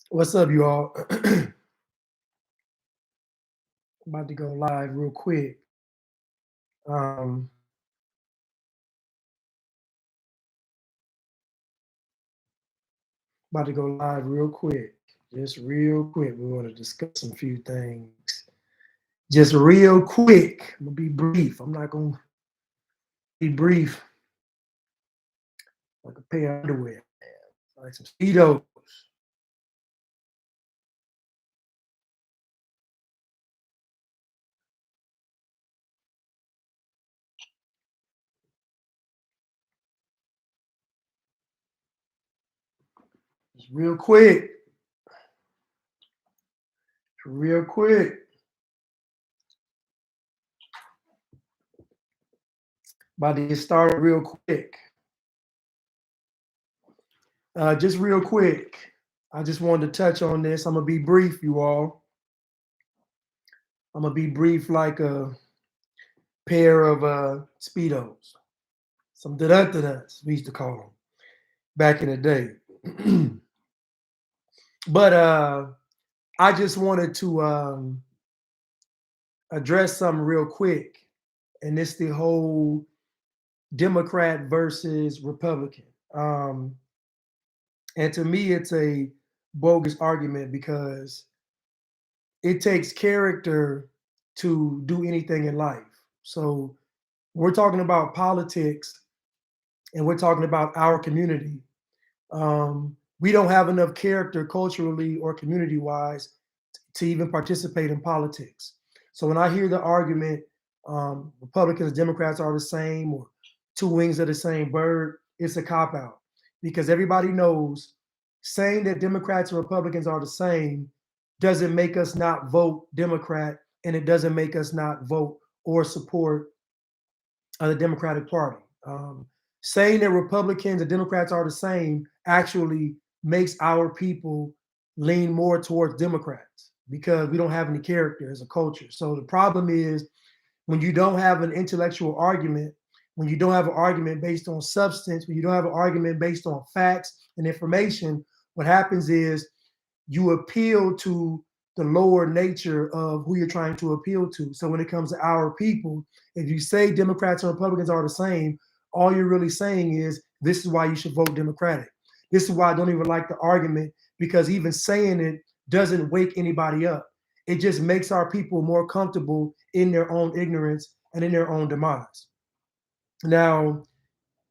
What's up, you all? About to go live real quick. Um, About to go live real quick. Just real quick. We want to discuss some few things. Just real quick. I'm gonna be brief. I'm not gonna be brief like a pair of underwear, like some speedos. Just real quick. Real quick. About to get started real quick. Just real quick. I just wanted to touch on this. I'm gonna be brief, you all. I'm gonna be brief like a pair of speedos. Some da-da-da-das, we used to call them back in the day. But I just wanted to address something real quick, and it's the whole Democrat versus Republican. And to me, it's a bogus argument because it takes character to do anything in life. So we're talking about politics and we're talking about our community. We don't have enough character culturally or community wise to even participate in politics. So when I hear the argument, Republicans and Democrats are the same or two wings of the same bird, it's a cop out because everybody knows saying that Democrats and Republicans are the same doesn't make us not vote Democrat, and it doesn't make us not vote or support the Democratic Party. Saying that Republicans and Democrats are the same actually makes our people lean more towards Democrats because we don't have any character as a culture. So the problem is when you don't have an intellectual argument, when you don't have an argument based on substance, when you don't have an argument based on facts and information, what happens is you appeal to the lower nature of who you're trying to appeal to. So when it comes to our people, if you say Democrats and Republicans are the same, all you're really saying is this is why you should vote Democratic. This is why I don't even like the argument because even saying it doesn't wake anybody up. It just makes our people more comfortable in their own ignorance and in their own demise. Now,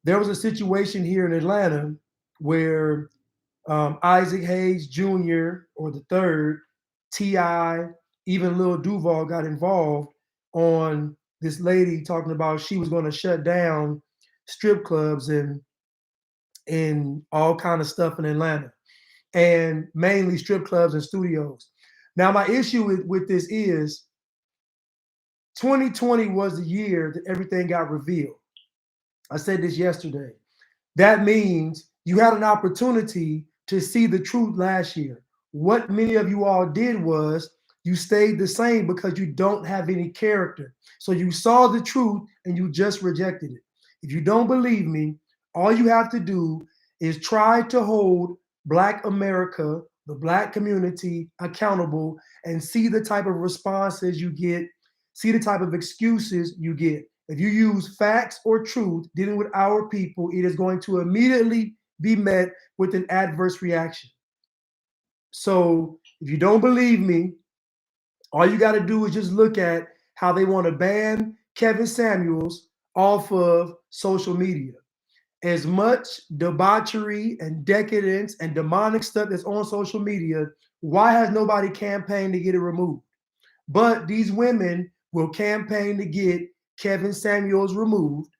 there was a situation here in Atlanta where Isaac Hayes Jr. or the third, T.I., even Lil Duval got involved on this lady talking about she was going to shut down strip clubs and all kind of stuff in Atlanta, and mainly strip clubs and studios. Now, my issue with this is 2020 was the year that everything got revealed. I said this yesterday. That means you had an opportunity to see the truth last year. What many of you all did was you stayed the same because you don't have any character. So you saw the truth and you just rejected it. If you don't believe me, all you have to do is try to hold Black America, the Black community, accountable and see the type of responses you get, see the type of excuses you get. If you use facts or truth dealing with our people, it is going to immediately be met with an adverse reaction. So if you don't believe me, all you got to do is just look at how they want to ban Kevin Samuels off of social media. As much debauchery and decadence and demonic stuff that's on social media, why has nobody campaigned to get it removed? But these women will campaign to get Kevin Samuels removed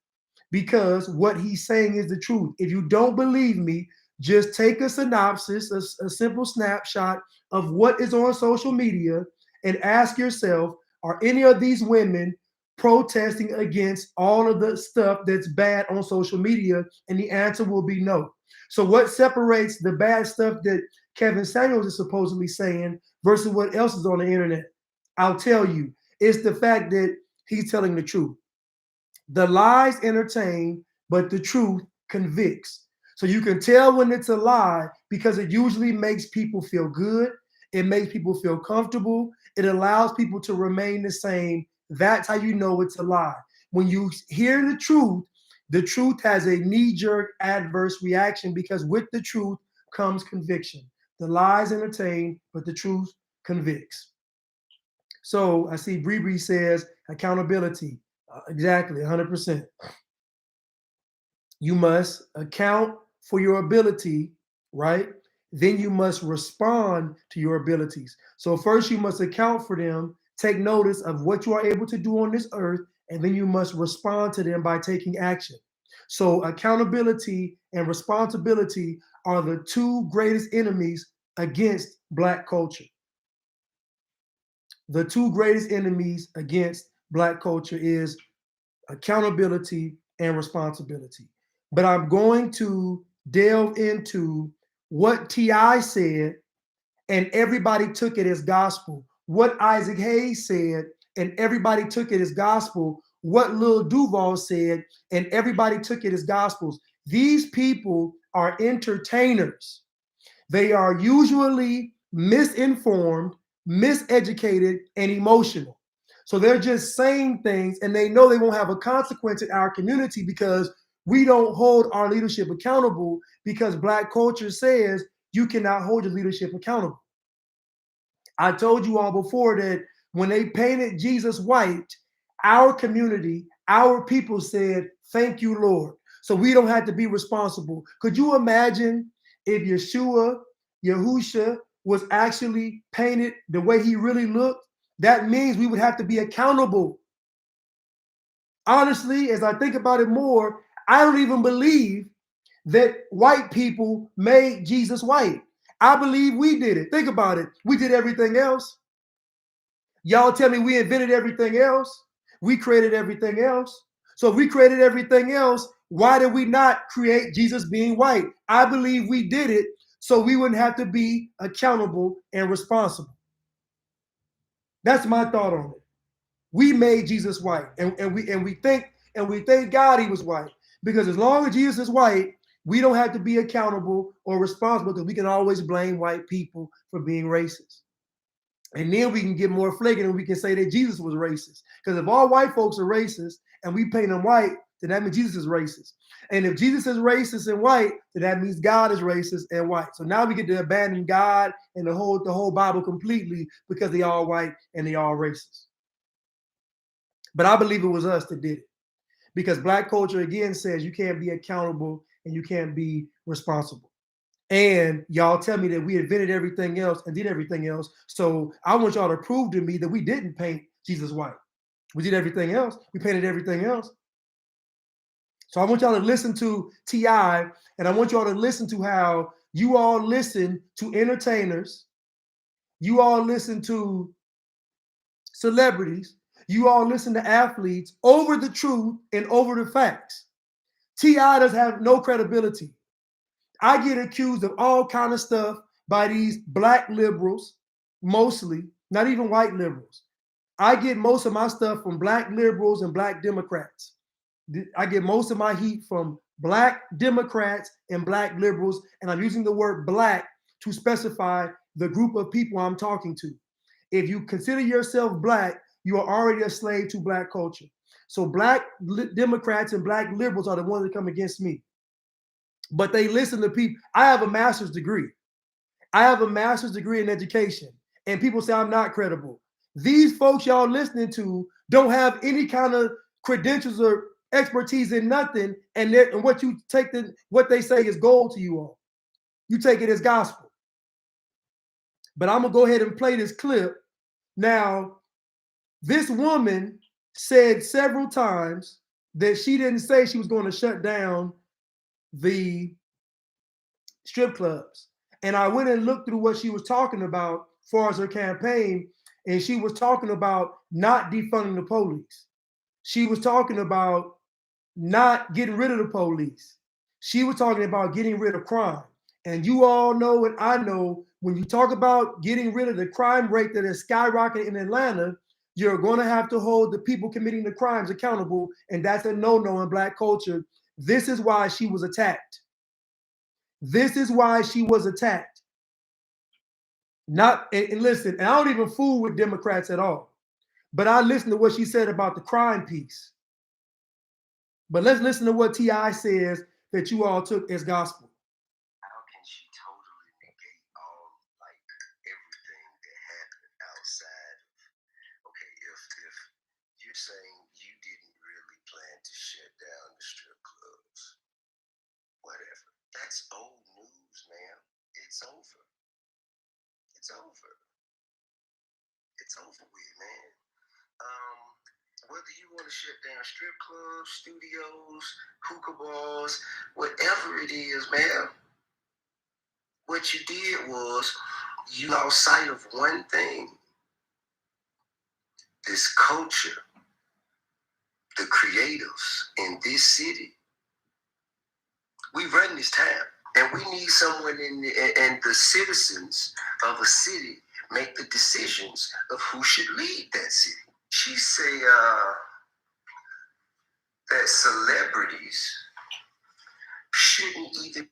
because what he's saying is the truth. If you don't believe me, just take a synopsis, a simple snapshot of what is on social media and ask yourself, are any of these women protesting against all of the stuff that's bad on social media? And the answer will be no. So what separates the bad stuff that Kevin Samuels is supposedly saying versus what else is on the internet? I'll tell you, it's the fact that he's telling the truth. The lies entertain, but the truth convicts. So you can tell when it's a lie because it usually makes people feel good. It makes people feel comfortable. It allows people to remain the same. That's how you know it's a lie. When you hear the truth has a knee-jerk adverse reaction because with the truth comes conviction. The lies entertain, but the truth convicts. So I see Bree says accountability. Exactly, 100%. You must account for your ability, right? Then you must respond to your abilities. So first you must account for them, take notice of what you are able to do on this earth, and then you must respond to them by taking action. So accountability and responsibility are the two greatest enemies against Black culture. The two greatest enemies against Black culture is accountability and responsibility. But I'm going to delve into what T.I. said, and everybody took it as gospel. What Isaac Hayes said, and everybody took it as gospel. What Lil Duval said, and everybody took it as gospels. These people are entertainers. They are usually misinformed, miseducated, and emotional. So they're just saying things and they know they won't have a consequence in our community because we don't hold our leadership accountable because Black culture says you cannot hold your leadership accountable. I told you all before that when they painted Jesus white, our community, our people said, "Thank you, Lord." So we don't have to be responsible. Could you imagine if Yahusha was actually painted the way he really looked? That means we would have to be accountable. Honestly, as I think about it more, I don't even believe that white people made Jesus white. I believe we did it. Think about it. We did everything else. Y'all tell me we invented everything else. We created everything else. So if we created everything else, why did we not create Jesus being white? I believe we did it so we wouldn't have to be accountable and responsible. That's my thought on it. We made Jesus white, and we thank God he was white. Because as long as Jesus is white, we don't have to be accountable or responsible because we can always blame white people for being racist. And then we can get more flagrant and we can say that Jesus was racist. Because if all white folks are racist and we paint them white, then that means Jesus is racist. And if Jesus is racist and white, then that means God is racist and white. So now we get to abandon God and the whole Bible completely because they all white and they all racist. But I believe it was us that did it. Because Black culture again says you can't be accountable and you can't be responsible. And y'all tell me that we invented everything else and did everything else. So I want y'all to prove to me that we didn't paint Jesus white. We did everything else. We painted everything else. So I want y'all to listen to T.I. and I want y'all to listen to how you all listen to entertainers. You all listen to celebrities. You all listen to athletes over the truth and over the facts. T.I. does have no credibility. I get accused of all kind of stuff by these Black liberals, mostly, not even white liberals. I get most of my stuff from Black liberals and Black Democrats. I get most of my heat from Black Democrats and Black liberals, and I'm using the word Black to specify the group of people I'm talking to. If you consider yourself Black, you are already a slave to Black culture. So Black Democrats and Black liberals are the ones that come against me. But they listen to people. I have a master's degree. I have a master's degree in education, and people say I'm not credible. These folks y'all listening to don't have any kind of credentials or expertise in nothing, and what you take what they say is gold to you all. You take it as gospel. But I'm gonna go ahead and play this clip. Now, this woman said several times that she didn't say she was going to shut down the strip clubs. And I went and looked through what she was talking about as far as her campaign, and she was talking about not defunding the police. She was talking about not getting rid of the police. She was talking about getting rid of crime. And you all know, and I know, when you talk about getting rid of the crime rate that is skyrocketing in Atlanta, you're going to have to hold the people committing the crimes accountable. And that's a no-no in Black culture. This is why she was attacked. This is why she was attacked. Not and listen, and I don't even fool with Democrats at all. But I listened to what she said about the crime piece. But let's listen to what T.I. says that you all took as gospel. How can she totally negate all like everything that happened outside of if you're saying you didn't really plan to shut down the strip clubs, whatever. That's old news, ma'am. It's over. It's over. It's over with, man. Whether you want to shut down strip clubs, studios, hookah bars, whatever it is, man, what you did was you lost sight of one thing. This culture, the creatives in this city, we run this town, and we need someone and the citizens of a city make the decisions of who should lead that city. She say that celebrities shouldn't even.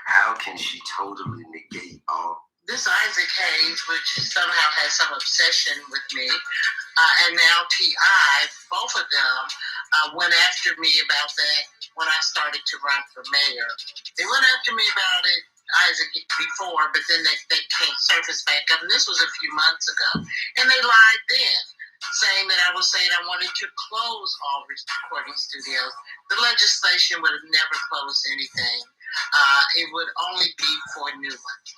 How can she totally negate all? This Isaac Hayes, which somehow has some obsession with me, and now T.I., both of them went after me about that when I started to run for mayor. They went after me about it, Isaac, before, but then they can't surface back up. And this was a few months ago. And they lied then, saying that I was saying I wanted to close all recording studios. The legislation would have never closed anything. It would only be for new ones.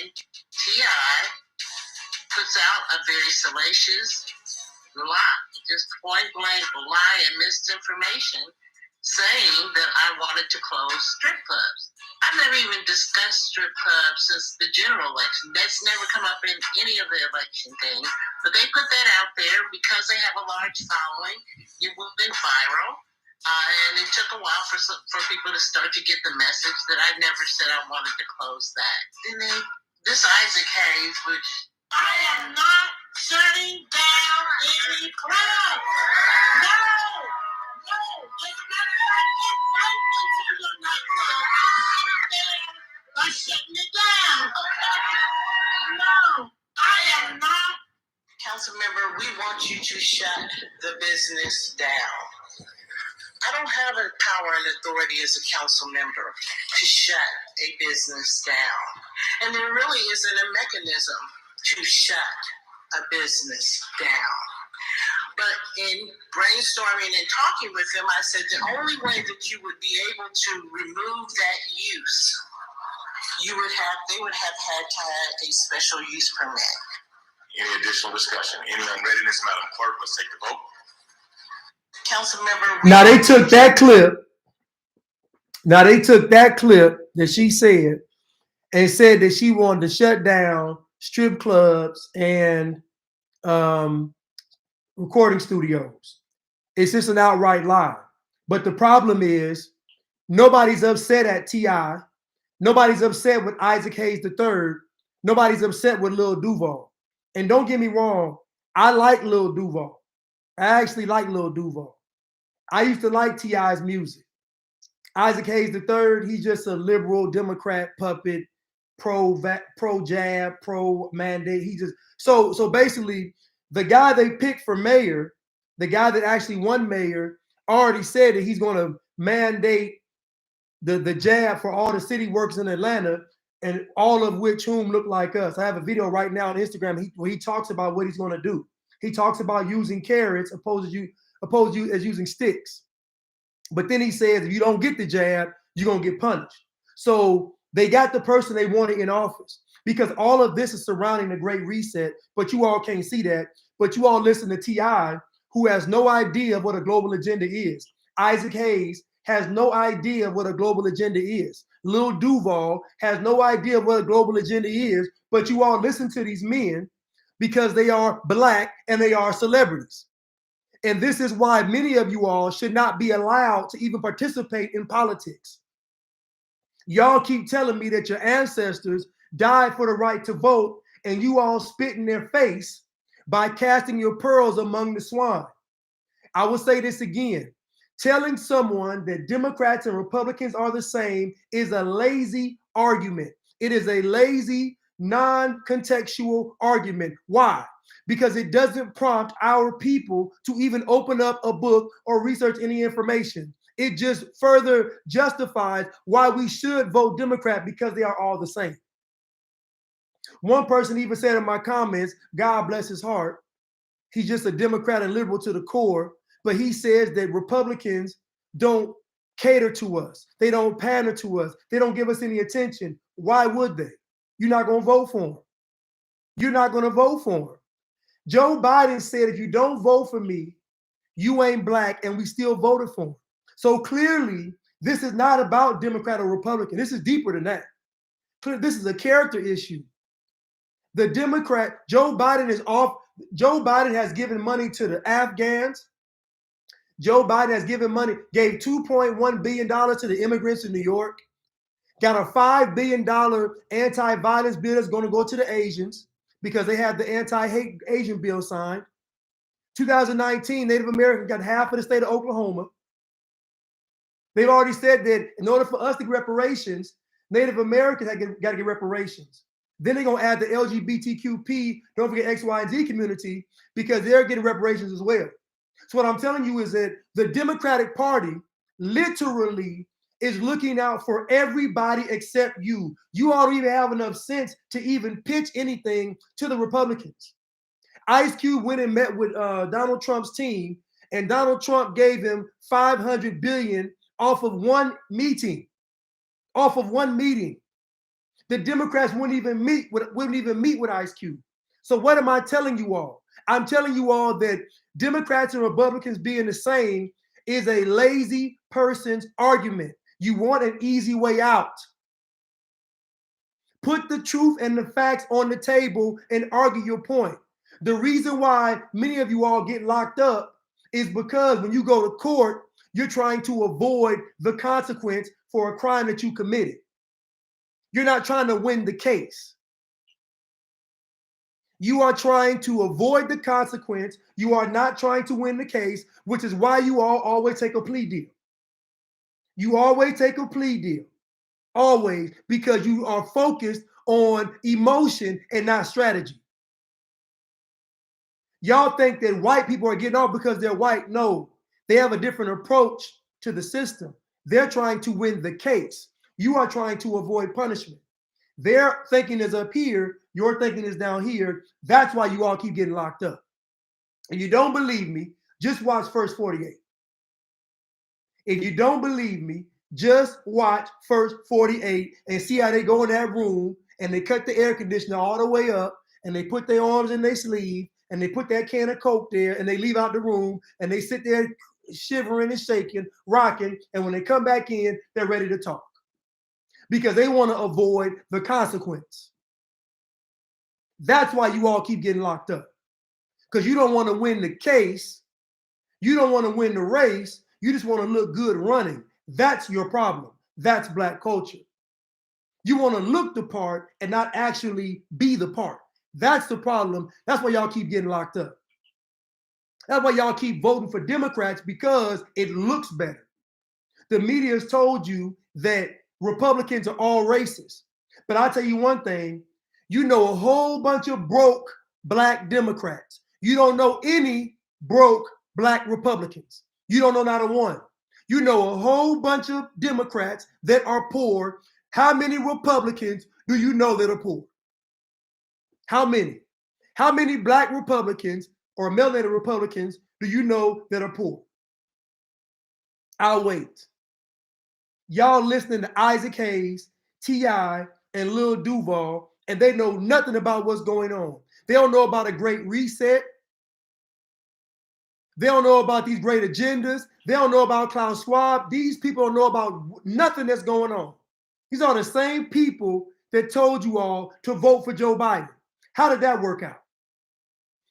And T.I. puts out a very salacious lie, just point blank lie and misinformation, saying that I wanted to close strip clubs. I've never even discussed strip clubs since the general election. That's never come up in any of the election things. But they put that out there because they have a large following. It went viral. And it took a while for people to start to get the message that I never said I wanted to close that. And then this Isaac Hayes, which I am not shutting down any club. No. As a matter of fact, invite me to your nightclub. I'll shut it down by shutting it down. No, I am not. Council member, we want you to shut the business down. I don't have a power and authority as a council member to shut a business down. And there really isn't a mechanism to shut a business down. But in brainstorming and talking with them, I said the only way that you would be able to remove that use, they would have had to have a special use permit. Any additional discussion? Any unreadiness, Madam Clerk? Let's take the vote. Council member. Now they took that clip that she said and said that she wanted to shut down strip clubs and recording studios. It's just an outright lie. But the problem is nobody's upset at T.I. Nobody's upset with Isaac Hayes III. Nobody's upset with Lil Duval. And don't get me wrong, I like Lil Duval. I actually like Lil Duval. I used to like T.I.'s music. Isaac Hayes III, he's just a liberal Democrat puppet, pro-jab, pro-mandate. He just so basically, the guy they picked for mayor, the guy that actually won mayor, already said that he's going to mandate the jab for all the city workers in Atlanta, and all of whom look like us. I have a video right now on Instagram where he talks about what he's going to do. He talks about using carrots opposed to as using sticks. But then he says, if you don't get the jab, you're going to get punished. So they got the person they wanted in office because all of this is surrounding the Great Reset, but you all can't see that. But you all listen to T.I., who has no idea of what a global agenda is. Isaac Hayes has no idea of what a global agenda is. Lil Duval has no idea of what a global agenda is, but you all listen to these men because they are black and they are celebrities. And this is why many of you all should not be allowed to even participate in politics. Y'all keep telling me that your ancestors died for the right to vote, and you all spit in their face by casting your pearls among the swine. I will say this again. Telling someone that Democrats and Republicans are the same is a lazy argument. It is a lazy, non-contextual argument. Why? Because it doesn't prompt our people to even open up a book or research any information. It just further justifies why we should vote Democrat because they are all the same. One person even said in my comments, God bless his heart, he's just a Democrat and liberal to the core, but he says that Republicans don't cater to us. They don't pander to us. They don't give us any attention. Why would they? You're not going to vote for him. You're not going to vote for him. Joe Biden said, if you don't vote for me, you ain't black, and we still voted for him. So clearly, this is not about Democrat or Republican. This is deeper than that. This is a character issue. The Democrat, Joe Biden is off. Joe Biden has given money to the Afghans. Joe Biden has given money, gave $2.1 billion to the immigrants in New York. Got a $5 billion anti-violence bill that's going to go to the Asians because they had the anti-hate Asian bill signed. 2019, Native Americans got half of the state of Oklahoma. They've already said that in order for us to get reparations, Native Americans got to get reparations. Then they're going to add the LGBTQP, don't forget X, Y, and Z community, because they're getting reparations as well. So what I'm telling you is that the Democratic Party literally is looking out for everybody except you. You all don't even have enough sense to even pitch anything to the Republicans. Ice Cube went and met with Donald Trump's team, and Donald Trump gave him $500 billion off of one meeting. Off of one meeting. The Democrats wouldn't even meet with Ice Cube. So what am I telling you all? I'm telling you all that Democrats and Republicans being the same is a lazy person's argument. You want an easy way out. Put the truth and the facts on the table and argue your point. The reason why many of you all get locked up is because when you go to court, you're trying to avoid the consequence for a crime that you committed. You're not trying to win the case. You are trying to avoid the consequence. You are not trying to win the case, which is why you all always take a plea deal. You always take a plea deal. Always, because you are focused on emotion and not strategy. Y'all think that white people are getting off because they're white. No, they have a different approach to the system. They're trying to win the case. You are trying to avoid punishment. Their thinking is up here. Your thinking is down here. That's why you all keep getting locked up. And you don't believe me, just watch First 48. If you don't believe me, just watch First 48 and see how they go in that room and they cut the air conditioner all the way up and they put their arms in their sleeve and they put that can of Coke there and they leave out the room and they sit there shivering and shaking, rocking. And when they come back in, they're ready to talk because they want to avoid the consequence. That's why you all keep getting locked up, because you don't want to win the case. You don't want to win the race. You just want to look good running. That's your problem. That's Black culture. You want to look the part and not actually be the part. That's the problem. That's why y'all keep getting locked up. That's why y'all keep voting for Democrats, because it looks better. The media has told you that Republicans are all racist. But I'll tell you one thing, you know a whole bunch of broke Black Democrats. You don't know any broke Black Republicans. You don't know not a one. You know a whole bunch of Democrats that are poor. How many Republicans do you know that are poor? How many? How many Black Republicans or melanated Republicans do you know that are poor? I'll wait. Y'all listening to Isaac Hayes, T.I., and Lil Duval, and they know nothing about what's going on. They don't know about a great reset. They don't know about these great agendas. They don't know about Klaus Schwab. These people don't know about nothing that's going on. These are the same people that told you all to vote for Joe Biden. How did that work out?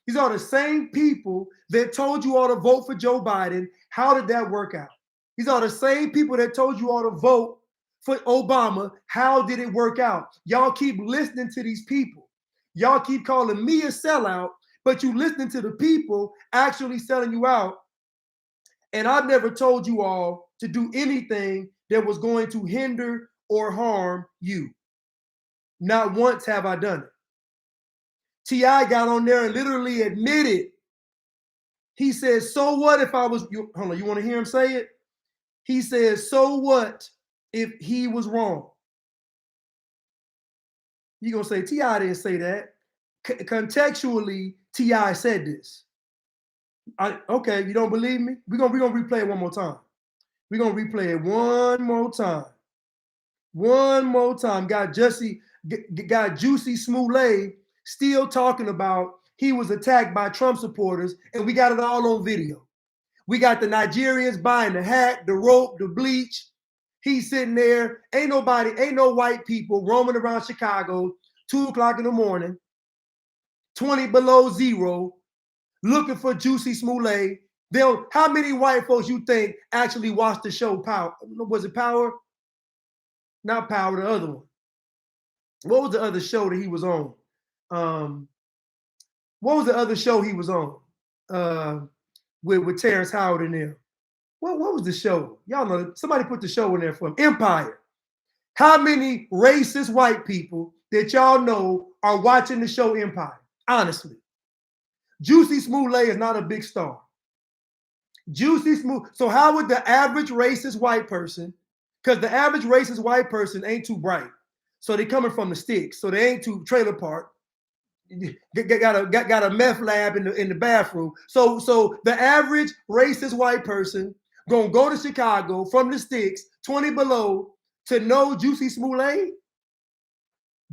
These are the same people that told you all to vote for Joe Biden. How did that work out? These are the same people that told you all to vote for Obama. How did it work out? Y'all keep listening to these people. Y'all keep calling me a sellout, but you listening to the people actually selling you out And I've never told you all to do anything that was going to hinder or harm you. Not once have I done it. T.I. got on there and literally admitted. He says, so what if I was, hold on, you want to hear him say it? He says, so what if he was wrong? You're going to say, T.I. didn't say that. Contextually, T.I. said this. Okay, you don't believe me? We're gonna replay it one more time. We're gonna replay it one more time. One more time. Got Juicy Smollett still talking about he was attacked by Trump supporters, and we got it all on video. We got the Nigerians buying the hat, the rope, the bleach. He's sitting there. Ain't no white people roaming around Chicago, 2 o'clock in the morning, 20 below zero, looking for Juicy Smollett. How many white folks you think actually watched the show Power? Was it Power? Not Power, the other one. What was the other show that he was on? What was the other show he was on? With Terrence Howard in there. What was the show? Y'all know, somebody put the show in there for him. Empire. How many racist white people that y'all know are watching the show Empire? Honestly. Juicy Smollett is not a big star. Juicy Smollett. So how would the average racist white person, because the average racist white person ain't too bright. So they coming from the sticks. So they ain't too trailer park. Got a meth lab in the bathroom. So the average racist white person gonna go to Chicago from the sticks, 20 below, to know Juicy Smollett,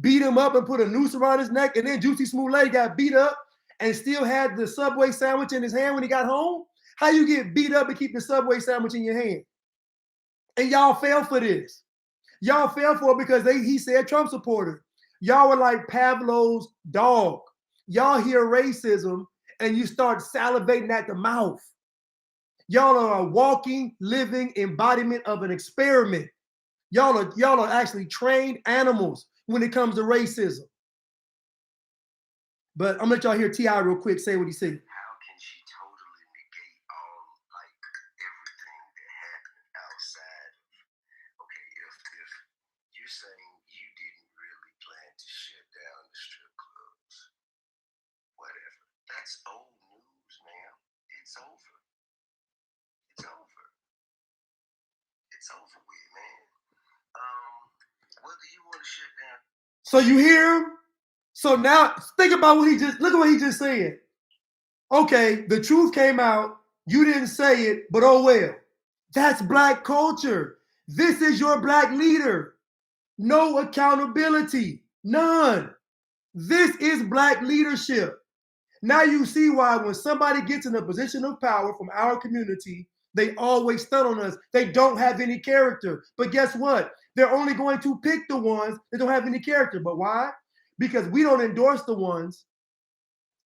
beat him up and put a noose around his neck, and then Juicy Smollett got beat up and still had the Subway sandwich in his hand when he got home. How you get beat up and keep the Subway sandwich in your hand? And y'all fell for this. Y'all fell for it because he said Trump supporter. Y'all were like Pavlov's dog. Y'all hear racism and you start salivating at the mouth. Y'all are a walking, living embodiment of an experiment. Y'all are actually trained animals when it comes to racism. But I'm gonna let y'all hear T.I. real quick say what he said. How can she totally negate all like everything that happened outside of, okay, if you're saying you didn't really plan to shut down the strip clubs, whatever. That's old news, ma'am. It's over. It's over. It's over with, man. Whether you want to shut down. So you hear him? So now think about look at what he just said. Okay, the truth came out. You didn't say it, but oh well. That's black culture. This is your black leader. No accountability. None. This is black leadership. Now you see why when somebody gets in a position of power from our community, they always stun on us. They don't have any character. But guess what? They're only going to pick the ones that don't have any character. But why? Because we don't endorse the ones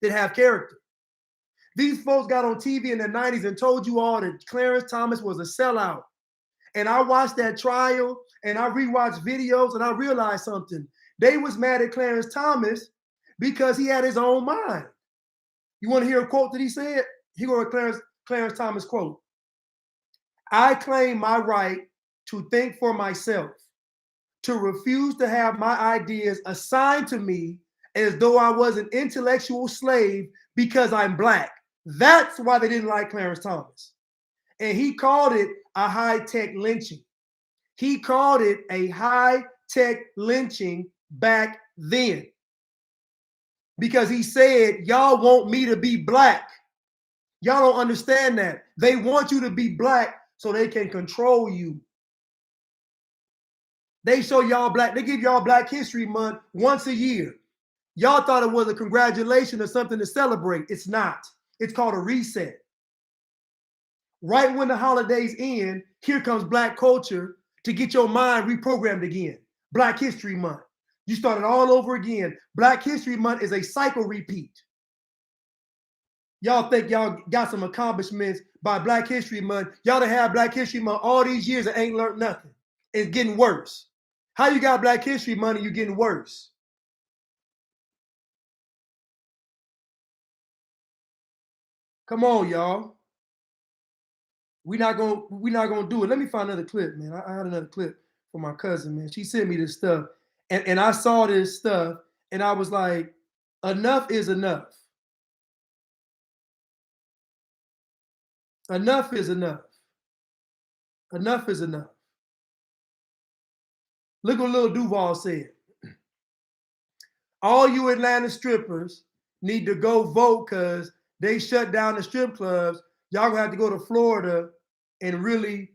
that have character. These folks got on TV in the 90s and told you all that Clarence Thomas was a sellout. And I watched that trial and I rewatched videos and I realized something. They was mad at Clarence Thomas because he had his own mind. You want to hear a quote that he said? Here go a Clarence Thomas quote. I claim my right to think for myself, to refuse to have my ideas assigned to me as though I was an intellectual slave because I'm black. That's why they didn't like Clarence Thomas. And he called it a high-tech lynching. He called it a high-tech lynching back then. Because he said, y'all want me to be black. Y'all don't understand that. They want you to be black so they can control you. They show y'all black, they give y'all Black History Month once a year. Y'all thought it was a congratulation or something to celebrate. It's not. It's called a reset. Right when the holidays end, here comes black culture to get your mind reprogrammed again. Black History Month. You start it all over again. Black History Month is a cycle repeat. Y'all think y'all got some accomplishments by Black History Month. Y'all done had Black History Month all these years and ain't learned nothing. It's getting worse. How you got Black History Month and you getting worse? Come on, y'all. We're not gonna do it. Let me find another clip, man. I had another clip from my cousin, man. She sent me this stuff, and I saw this stuff, and I was like, enough is enough. Enough is enough. Enough is enough. Look what Lil Duval said. All you Atlanta strippers need to go vote because they shut down the strip clubs. Y'all gonna have to go to Florida and really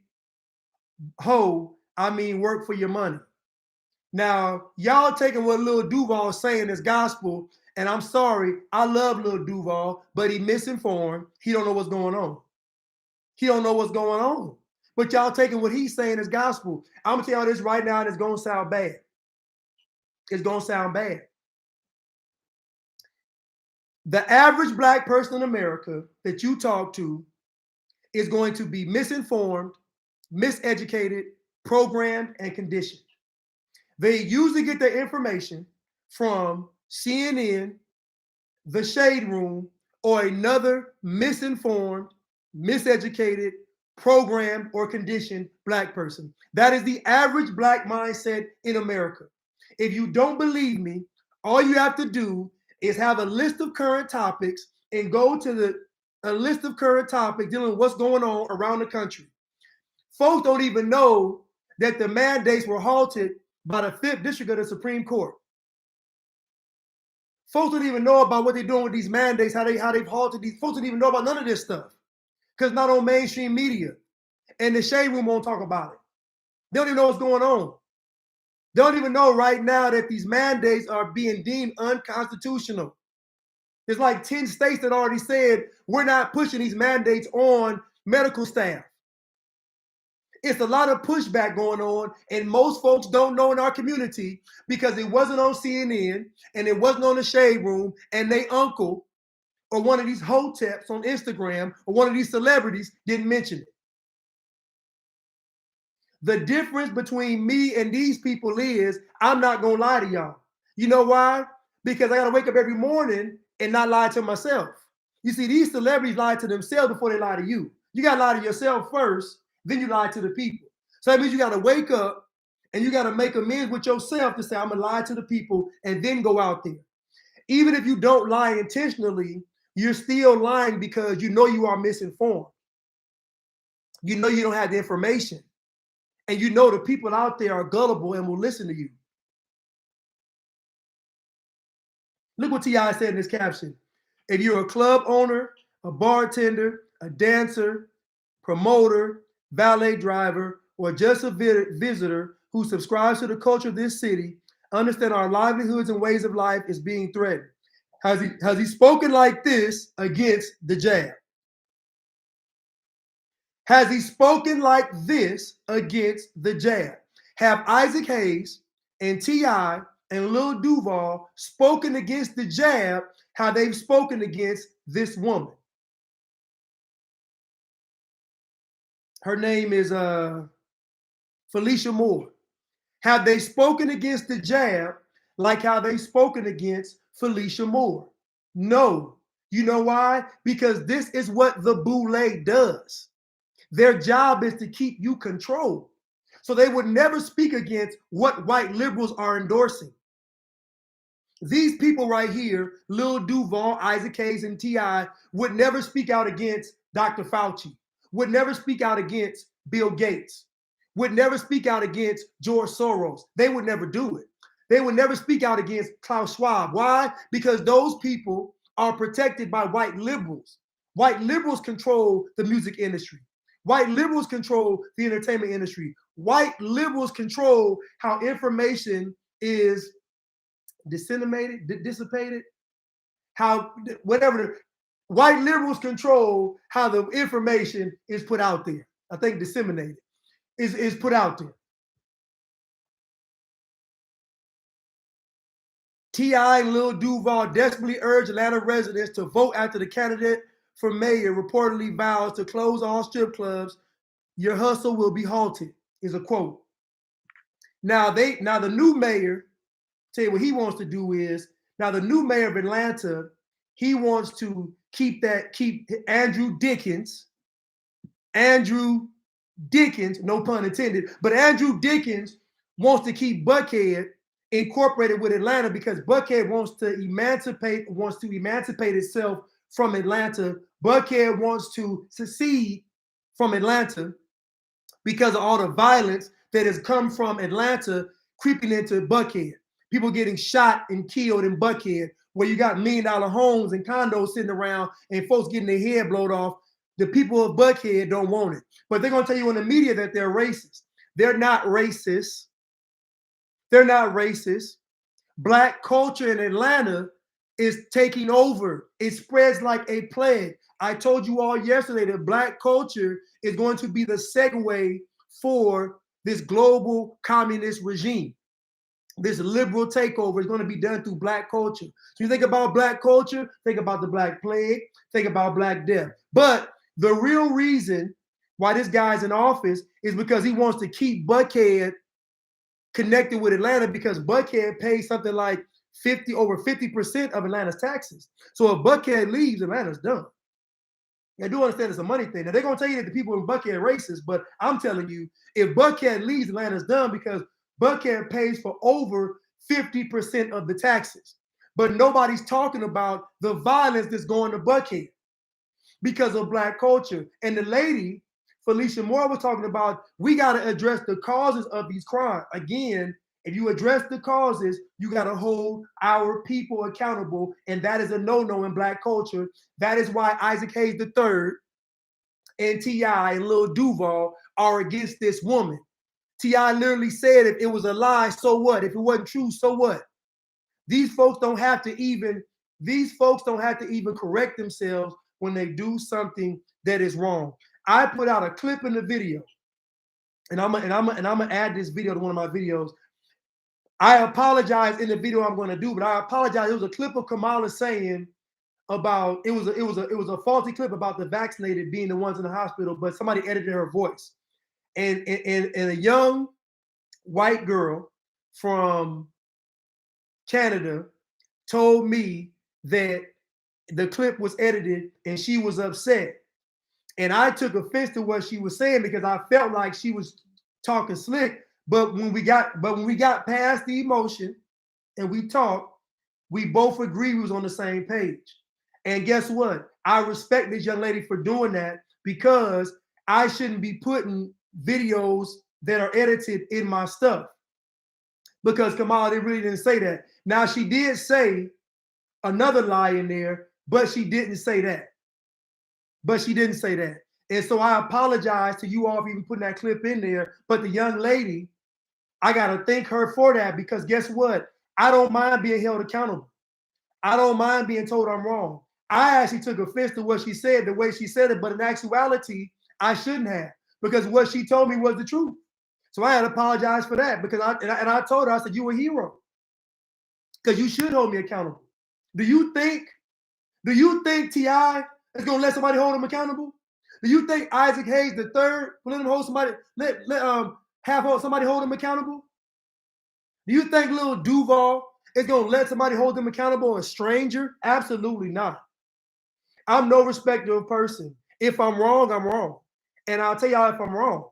work for your money. Now, y'all taking what Lil Duval is saying as gospel, and I'm sorry, I love Lil Duval, but he misinformed. He don't know what's going on. He don't know what's going on. But y'all taking what he's saying as gospel. I'm gonna tell y'all this right now, and it's gonna sound bad. It's gonna sound bad. The average black person in America that you talk to is going to be misinformed, miseducated, programmed, and conditioned. They usually get their information from CNN, The Shade Room, or another misinformed, miseducated, programmed, or conditioned black person. That is the average black mindset in America. If you don't believe me, all you have to do is have a list of current topics and go to a list of current topics dealing with what's going on around the country. Folks don't even know that the mandates were halted by the 5th District of the Supreme Court. Folks don't even know about what they're doing with these mandates, how they've halted these. Folks don't even know about none of this stuff because not on mainstream media. And the Shade Room won't talk about it. They don't even know what's going on. They don't even know right now that these mandates are being deemed unconstitutional. There's like 10 states that already said we're not pushing these mandates on medical staff. It's a lot of pushback going on, and most folks don't know in our community because it wasn't on CNN and it wasn't on the Shade Room, and they uncle or one of these hoteps on Instagram or one of these celebrities didn't mention it. The difference between me and these people is I'm not gonna lie to y'all. You know why? Because I gotta wake up every morning and not lie to myself. You see, these celebrities lie to themselves before they lie to you. You gotta lie to yourself first, then you lie to the people. So that means you gotta wake up and you gotta make amends with yourself to say, I'm gonna lie to the people and then go out there. Even if you don't lie intentionally, you're still lying because you know you are misinformed. You know you don't have the information. And you know the people out there are gullible and will listen to you. Look what T.I. said in his caption. If you're a club owner, a bartender, a dancer, promoter, valet driver, or just a visitor who subscribes to the culture of this city, understand our livelihoods and ways of life is being threatened. Has he spoken like this against the jab? Has he spoken like this against the jab? Have Isaac Hayes and T.I. and Lil Duval spoken against the jab how they've spoken against this woman? Her name is Felicia Moore. Have they spoken against the jab like how they've spoken against Felicia Moore? No. You know why? Because this is what the boule does. Their job is to keep you controlled. So they would never speak against what white liberals are endorsing. These people right here, Lil Duval, Isaac Hayes, and T.I., would never speak out against Dr. Fauci, would never speak out against Bill Gates, would never speak out against George Soros. They would never do it. They would never speak out against Klaus Schwab. Why? Because those people are protected by white liberals. White liberals control the music industry. White liberals control the entertainment industry. White liberals control how information is disseminated, dissipated, how whatever. White liberals control how the information is put out there. I think disseminated is put out there. T.I. and Lil Duval desperately urge Atlanta residents to vote after the candidate for mayor reportedly vows to close all strip clubs. Your hustle will be halted, is a quote. Now the new mayor, tell you what he wants to do is, now the new mayor of Atlanta, he wants to keep Andrew Dickens Andrew Dickens, no pun intended, but Andrew Dickens wants to keep Buckhead incorporated with Atlanta because Buckhead wants to emancipate itself from Atlanta. Buckhead wants to secede from Atlanta because of all the violence that has come from Atlanta creeping into Buckhead. People getting shot and killed in Buckhead, where you got $1 million homes and condos sitting around and folks getting their head blown off. The people of Buckhead don't want it. But they're going to tell you in the media that they're racist. They're not racist. They're not racist. Black culture in Atlanta is taking over. It spreads like a plague. I told you all yesterday that Black culture is going to be the segue for this global communist regime. This liberal takeover is going to be done through Black culture. So you think about Black culture, think about the Black plague, think about Black death. But the real reason why this guy's in office is because he wants to keep Buckhead connected with Atlanta because Buckhead pays something like over 50% of Atlanta's taxes. So if Buckhead leaves, Atlanta's done. I do understand it's a money thing. Now they're gonna tell you that the people in Buckhead are racist, but I'm telling you, if Buckhead leaves, Atlanta's done because Buckhead pays for over 50% of the taxes. But nobody's talking about the violence that's going to Buckhead because of Black culture. And the lady, Felicia Moore, was talking about we got to address the causes of these crimes. Again, if you address the causes, you got to hold our people accountable. And that is a no-no in Black culture. That is why Isaac Hayes III and T.I. and Lil Duval are against this woman. T.I. literally said if it was a lie, so what? If it wasn't true, so what? These folks don't have to even correct themselves when they do something that is wrong. I put out a clip in the video, and I'm gonna add this video to one of my videos. I apologize in the video I'm going to do, but I apologize. It was a clip of Kamala saying about it was a faulty clip about the vaccinated being the ones in the hospital, but somebody edited her voice, and a young white girl from Canada told me that the clip was edited and she was upset. And I took offense to what she was saying because I felt like she was talking slick. But when we got past the emotion and we talked, we both agreed we was on the same page. And guess what? I respect this young lady for doing that because I shouldn't be putting videos that are edited in my stuff. Because Kamala, they really didn't say that. Now she did say another lie in there, but she didn't say that. And so I apologize to you all for even putting that clip in there. But the young lady, I got to thank her for that because guess what? I don't mind being held accountable. I don't mind being told I'm wrong. I actually took offense to what she said, the way she said it, but in actuality, I shouldn't have because what she told me was the truth. So I had to apologize for that because I told her, I said, you a hero because you should hold me accountable. Do you think T.I. is going to let somebody hold him accountable? Do you think Isaac Hayes III will let him hold somebody, have somebody hold him accountable? Do you think Lil Duval is going to let somebody hold him accountable, a stranger? Absolutely not. I'm no respecter of person. If I'm wrong, I'm wrong. And I'll tell y'all if I'm wrong.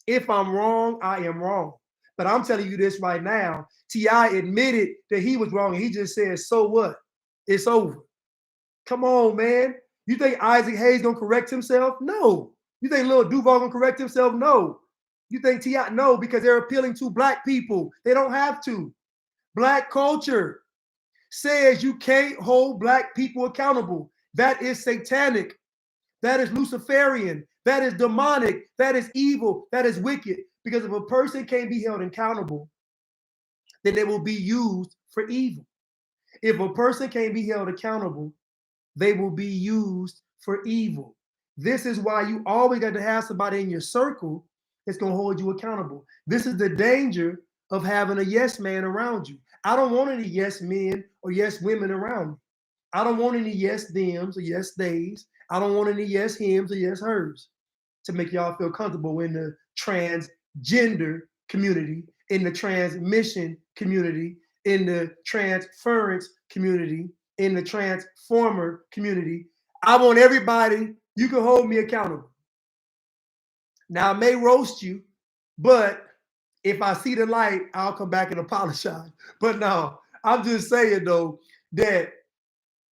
If I'm wrong, I am wrong. But I'm telling you this right now. T.I. admitted that he was wrong. And he just said, so what? It's over. Come on, man. You think Isaac Hayes gonna correct himself? No. You think Lil Duval gonna correct himself? No. You think T.I.? No, because they're appealing to Black people. They don't have to. Black culture says you can't hold Black people accountable. That is satanic. That is Luciferian. That is demonic. That is evil. That is wicked. Because if a person can't be held accountable, then they will be used for evil. If a person can't be held accountable, they will be used for evil. This is why you always got to have somebody in your circle that's going to hold you accountable. This is the danger of having a yes man around you. I don't want any yes men or yes women around me. I don't want any yes thems or yes theys. I don't want any yes hims or yes hers to make y'all feel comfortable in the transgender community, in the transmission community, in the transference community, in the transformer community. I want everybody, you can hold me accountable. Now, I may roast you, but if I see the light, I'll come back and apologize. But no, I'm just saying, though, that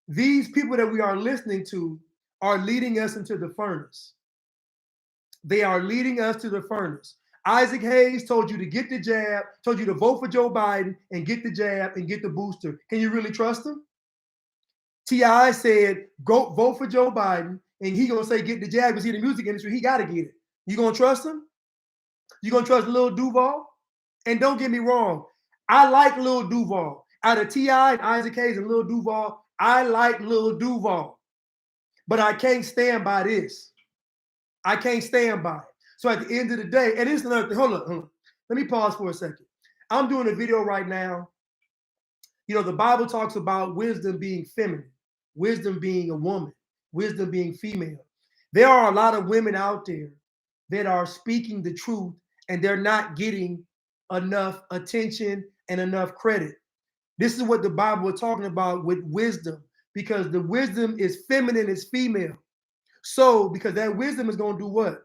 these people that we are listening to are leading us into the furnace. They are leading us to the furnace. Isaac Hayes told you to get the jab, told you to vote for Joe Biden and get the jab and get the booster. Can you really trust him? T.I. said, go vote for Joe Biden, and he gonna say get the jab because he's in the music industry. He gotta get it. You gonna trust him? You gonna trust Lil Duval? And don't get me wrong, I like Lil Duval. Out of T.I. and Isaac Hayes and Lil Duval, I like Lil Duval. But I can't stand by this. I can't stand by it. So at the end of the day, and it's another thing. Hold on. Let me pause for a second. I'm doing a video right now. You know, the Bible talks about wisdom being feminine, wisdom being a woman, wisdom being female. There are a lot of women out there that are speaking the truth and they're not getting enough attention and enough credit. This is what the Bible is talking about with wisdom, because the wisdom is feminine, it's female. So, because that wisdom is going to do what?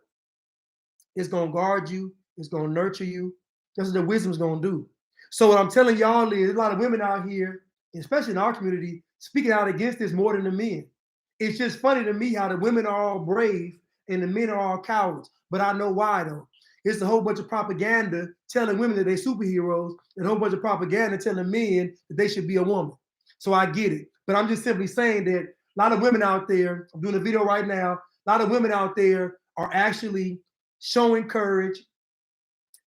It's going to guard you, it's going to nurture you. That's what the wisdom is going to do. So, what I'm telling y'all is there's a lot of women out here, especially in our community, speaking out against this more than the men. It's just funny to me how the women are all brave and the men are all cowards. But I know why, though. It's a whole bunch of propaganda telling women that they're superheroes, and a whole bunch of propaganda telling men that they should be a woman. So I get it. But I'm just simply saying that a lot of women out there, I'm doing a video right now, a lot of women out there are actually showing courage,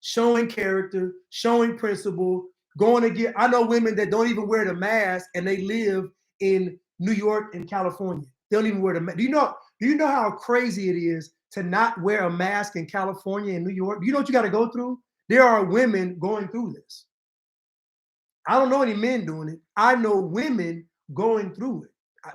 showing character, showing principle, going to get. I know women that don't even wear the mask and they live in New York and California. They don't even wear the mask. Do you know how crazy it is to not wear a mask in California and New York? Do you know what you got to go through? There are women going through this. I don't know any men doing it. I know women going through it.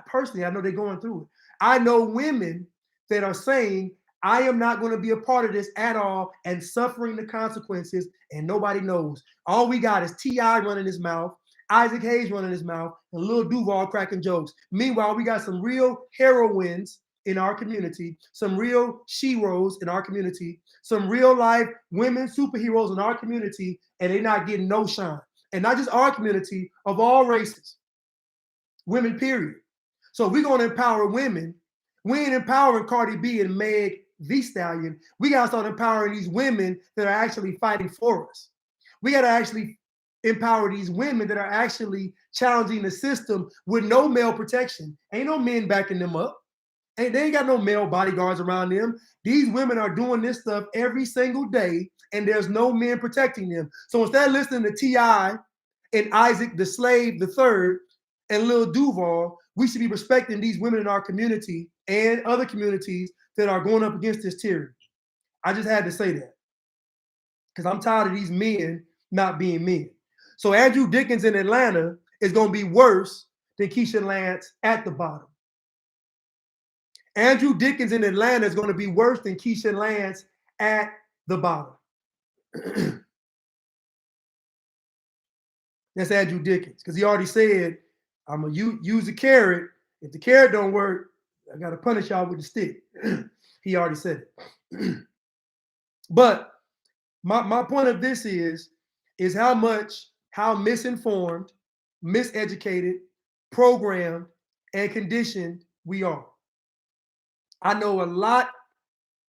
Personally, I know they're going through it. I know women that are saying, I am not going to be a part of this at all and suffering the consequences, and nobody knows. All we got is T.I. running his mouth, Isaac Hayes running his mouth, and Lil Duval cracking jokes. Meanwhile, we got some real heroines in our community, some real sheroes in our community, some real life women superheroes in our community, and they're not getting no shine. And not just our community, of all races, women, period. So we're going to empower women. We ain't empowering Cardi B and Meg Thee Stallion. We got to start empowering these women that are actually fighting for us. We got to actually empower these women that are actually challenging the system with no male protection. Ain't no men backing them up. They ain't got no male bodyguards around them. These women are doing this stuff every single day, and there's no men protecting them. So instead of listening to T.I. and Isaac the Slave the Third and Lil Duval, we should be respecting these women in our community and other communities that are going up against this tyranny. I just had to say that because I'm tired of these men not being men. So Andrew Dickens in Atlanta is going to be worse than Keisha Lance at the bottom. Andrew Dickens in Atlanta is going to be worse than Keisha Lance at the bottom. That's Andrew Dickens, because he already said, I'm going to use the carrot. If the carrot don't work, I got to punish y'all with the stick. He already said it. But my point of this is how misinformed, miseducated, programmed, and conditioned we are. I know a lot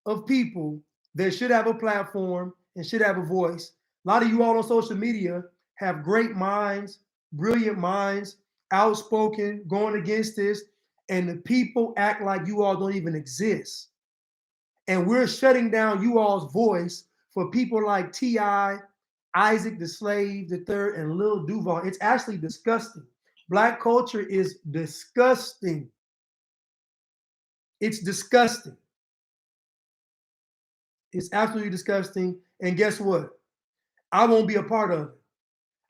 of people that should have a platform and should have a voice. A lot of you all on social media have great minds, brilliant minds, outspoken, going against this, and the people act like you all don't even exist. And we're shutting down you all's voice for people like T.I., Isaac the Slave the Third, and Lil Duval. It's actually disgusting. Black culture is disgusting. It's disgusting. It's absolutely disgusting. And guess what? I won't be a part of it.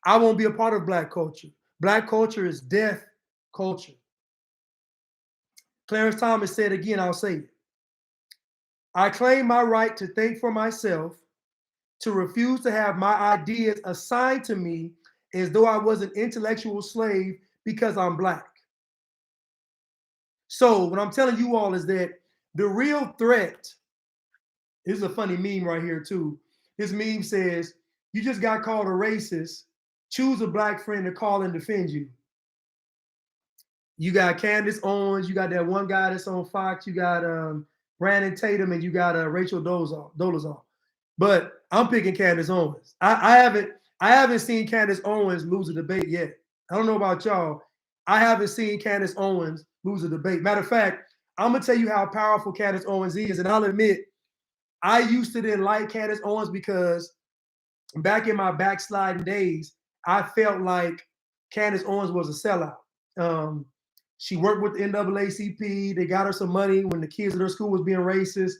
I won't be a part of Black culture. Black culture is death culture. Clarence Thomas said again, I'll say it. I claim my right to think for myself, to refuse to have my ideas assigned to me as though I was an intellectual slave because I'm Black. So what I'm telling you all is that the real threat This is a funny meme right here too. This meme says, "You just got called a racist. Choose a black friend to call and defend you." You got Candace Owens. You got that one guy that's on Fox. You got Brandon Tatum, and you got Rachel Dolezal. But I'm picking Candace Owens. I haven't seen Candace Owens lose a debate yet. I don't know about y'all. I haven't seen Candace Owens lose a debate. Matter of fact, I'm gonna tell you how powerful Candace Owens is, and I'll admit I used to didn't like Candace Owens because back in my backsliding days, I felt like Candace Owens was a sellout. Um, she worked with the NAACP. They got her some money when the kids at her school was being racist.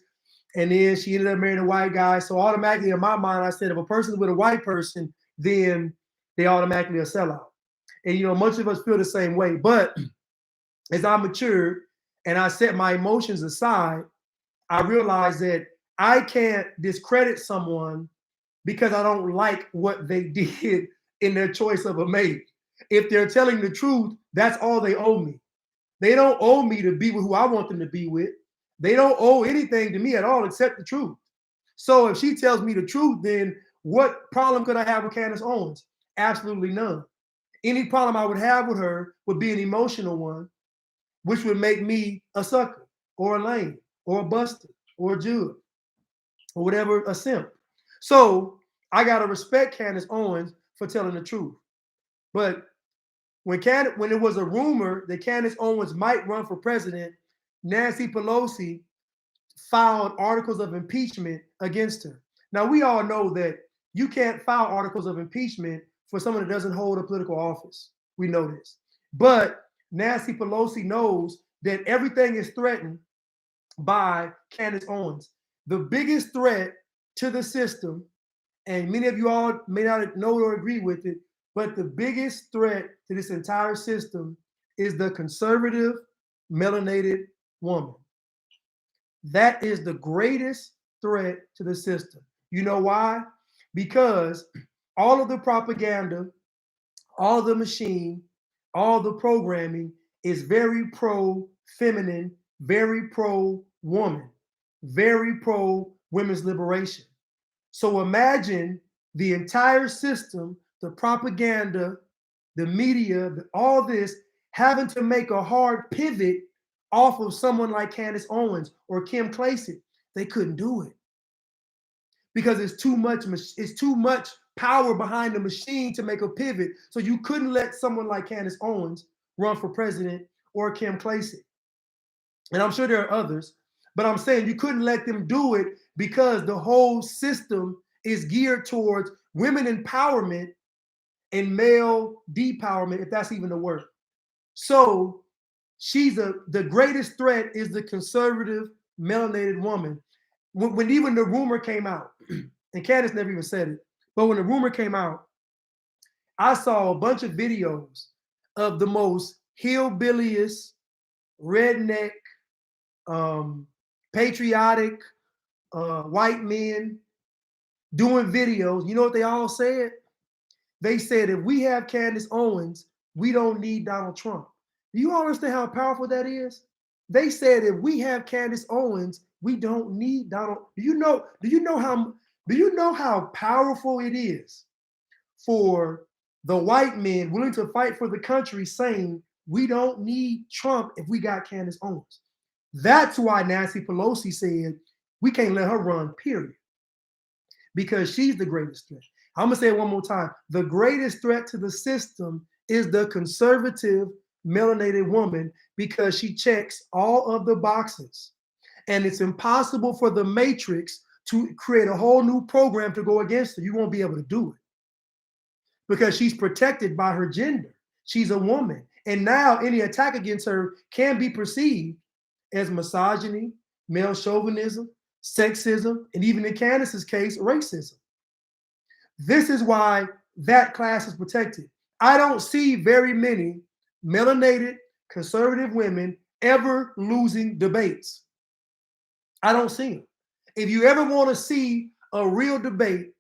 And then she ended up marrying a white guy. So automatically in my mind, I said, if a person's with a white person, then they automatically a sellout. And, much of us feel the same way. But as I matured and I set my emotions aside, I realized that I can't discredit someone because I don't like what they did in their choice of a mate. If they're telling the truth, that's all they owe me. They don't owe me to be with who I want them to be with. They don't owe anything to me at all except the truth. So if she tells me the truth, then what problem could I have with Candace Owens? Absolutely none. Any problem I would have with her would be an emotional one, which would make me a sucker or a lame or a buster or a Jew or whatever, a simp. So I got to respect Candace Owens for telling the truth. But when it was a rumor that Candace Owens might run for president, Nancy Pelosi filed articles of impeachment against her. Now, we all know that you can't file articles of impeachment for someone that doesn't hold a political office. We know this. But Nancy Pelosi knows that everything is threatened by Candace Owens. The biggest threat to the system, and many of you all may not know or agree with it, but the biggest threat to this entire system is the conservative, melanated woman. That is the greatest threat to the system. You know why? Because all of the propaganda, all the machine, all the programming is very pro-feminine, very pro-woman, very pro-women's liberation. So imagine the entire system, the propaganda, the media, all this having to make a hard pivot off of someone like Candace Owens or Kim Klacik. They couldn't do it because it's too much power behind the machine to make a pivot. So you couldn't let someone like Candace Owens run for president or Kim Klacik. And I'm sure there are others, but I'm saying you couldn't let them do it because the whole system is geared towards women empowerment and male depowerment, if that's even a word. So the greatest threat is the conservative, melanated woman. When even the rumor came out, and Candace never even said it, but when the rumor came out, I saw a bunch of videos of the most hillbilliest, redneck, patriotic white men doing videos. You know what they all said? They said, if we have Candace Owens, we don't need Donald Trump. Do you understand how powerful that is? They said, if we have Candace Owens, we don't need Donald. Do you know how powerful it is for the white men willing to fight for the country saying we don't need Trump if we got Candace Owens? That's why Nancy Pelosi said we can't let her run, period. Because she's the greatest threat. I'm gonna say it one more time. The greatest threat to the system is the conservative, melanated woman because she checks all of the boxes. And it's impossible for the matrix to create a whole new program to go against her. You won't be able to do it because she's protected by her gender. She's a woman. And now any attack against her can be perceived as misogyny, male chauvinism, sexism, and even in Candace's case, racism. This is why that class is protected. I don't see very many melanated conservative women ever losing debates. I don't see them. If you ever want to see a real debate,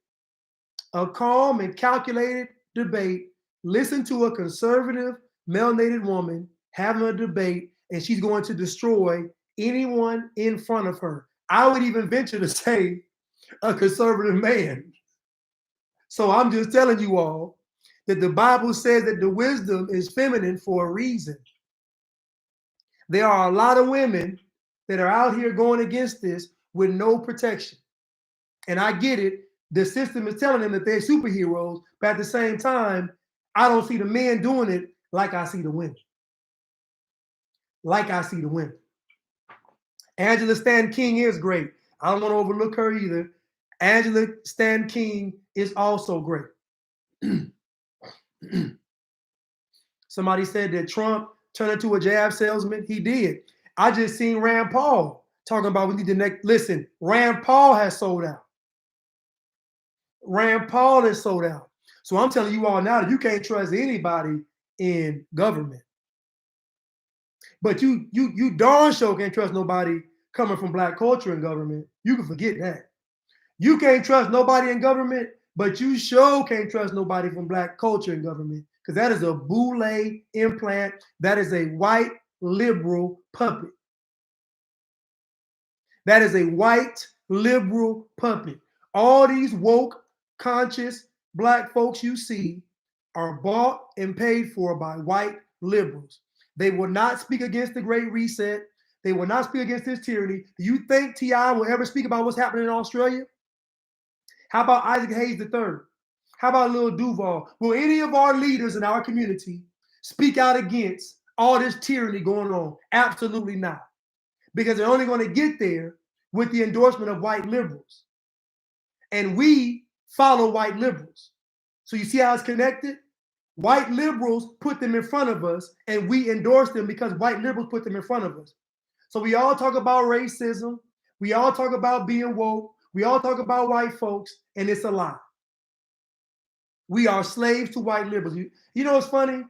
a calm and calculated debate, listen to a conservative melanated woman having a debate, and she's going to destroy anyone in front of her. I would even venture to say a conservative man. So I'm just telling you all that the Bible says that the wisdom is feminine for a reason. There are a lot of women that are out here going against this with no protection. And I get it. The system is telling them that they're superheroes, but at the same time, I don't see the men doing it like I see the women. Like I see the women. Angela Stan King is great. I don't want to overlook her either. Angela Stan King is also great. Somebody said that Trump turned into a jab salesman. He did. I just seen Rand Paul talking about we need to next. Listen, Rand Paul has sold out. Rand Paul has sold out. So I'm telling you all now that you can't trust anybody in government. But you darn sure can't trust nobody coming from black culture in government. You can forget that. You can't trust nobody in government, but you sure can't trust nobody from black culture in government, because that is a boule implant. That is a white liberal puppet. That is a white liberal puppet. All these woke, conscious black folks you see are bought and paid for by white liberals. They will not speak against the Great Reset. They will not speak against this tyranny. Do you think T.I. will ever speak about what's happening in Australia? How about Isaac Hayes III? How about Lil Duval? Will any of our leaders in our community speak out against all this tyranny going on? Absolutely not. Because they're only going to get there with the endorsement of white liberals. And we follow white liberals. So you see how it's connected? White liberals put them in front of us, and we endorse them because white liberals put them in front of us. So we all talk about racism. We all talk about being woke. We all talk about white folks, and it's a lie. We are slaves to white liberals. You know what's funny?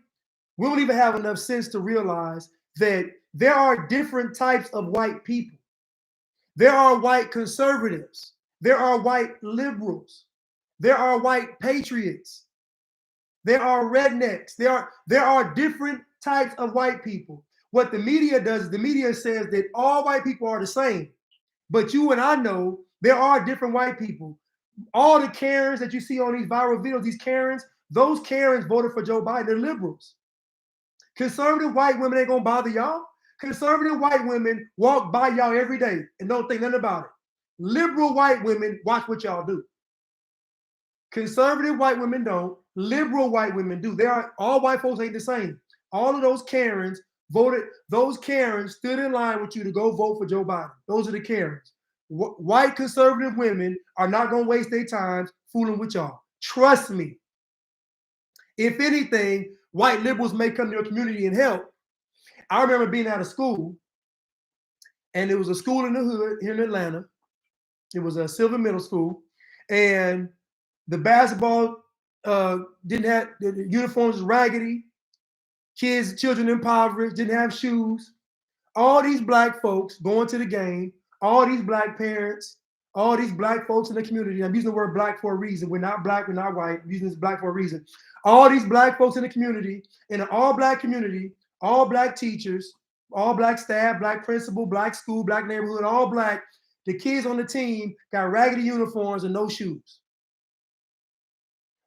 We don't even have enough sense to realize that there are different types of white people. There are white conservatives. There are white liberals. There are white patriots. There are rednecks. There are different types of white people. What the media does is the media says that all white people are the same. But you and I know there are different white people. All the Karens that you see on these viral videos, those Karens voted for Joe Biden. They're liberals. Conservative white women ain't gonna bother y'all. Conservative white women walk by y'all every day and don't think nothing about it. Liberal white women watch what y'all do. Conservative white women don't. Liberal white women do. All white folks ain't the same. All of those Karens voted. Those Karens stood in line with you to go vote for Joe Biden. Those are the Karens. White conservative women are not gonna waste their time fooling with y'all. Trust me. If anything, white liberals may come to your community and help. I remember being out of school, and it was a school in the hood here in Atlanta. It was a Silver Middle School, and the basketball didn't have the uniforms was raggedy. Children impoverished, didn't have shoes. All these black folks going to the game, all these black parents, all these black folks in the community. I'm using the word black for a reason. We're not black, we're not white. I'm using this black for a reason. All these black folks in the community, in an all black community, all black teachers, all black staff, black principal, black school, black neighborhood, all black. The kids on the team got raggedy uniforms and no shoes,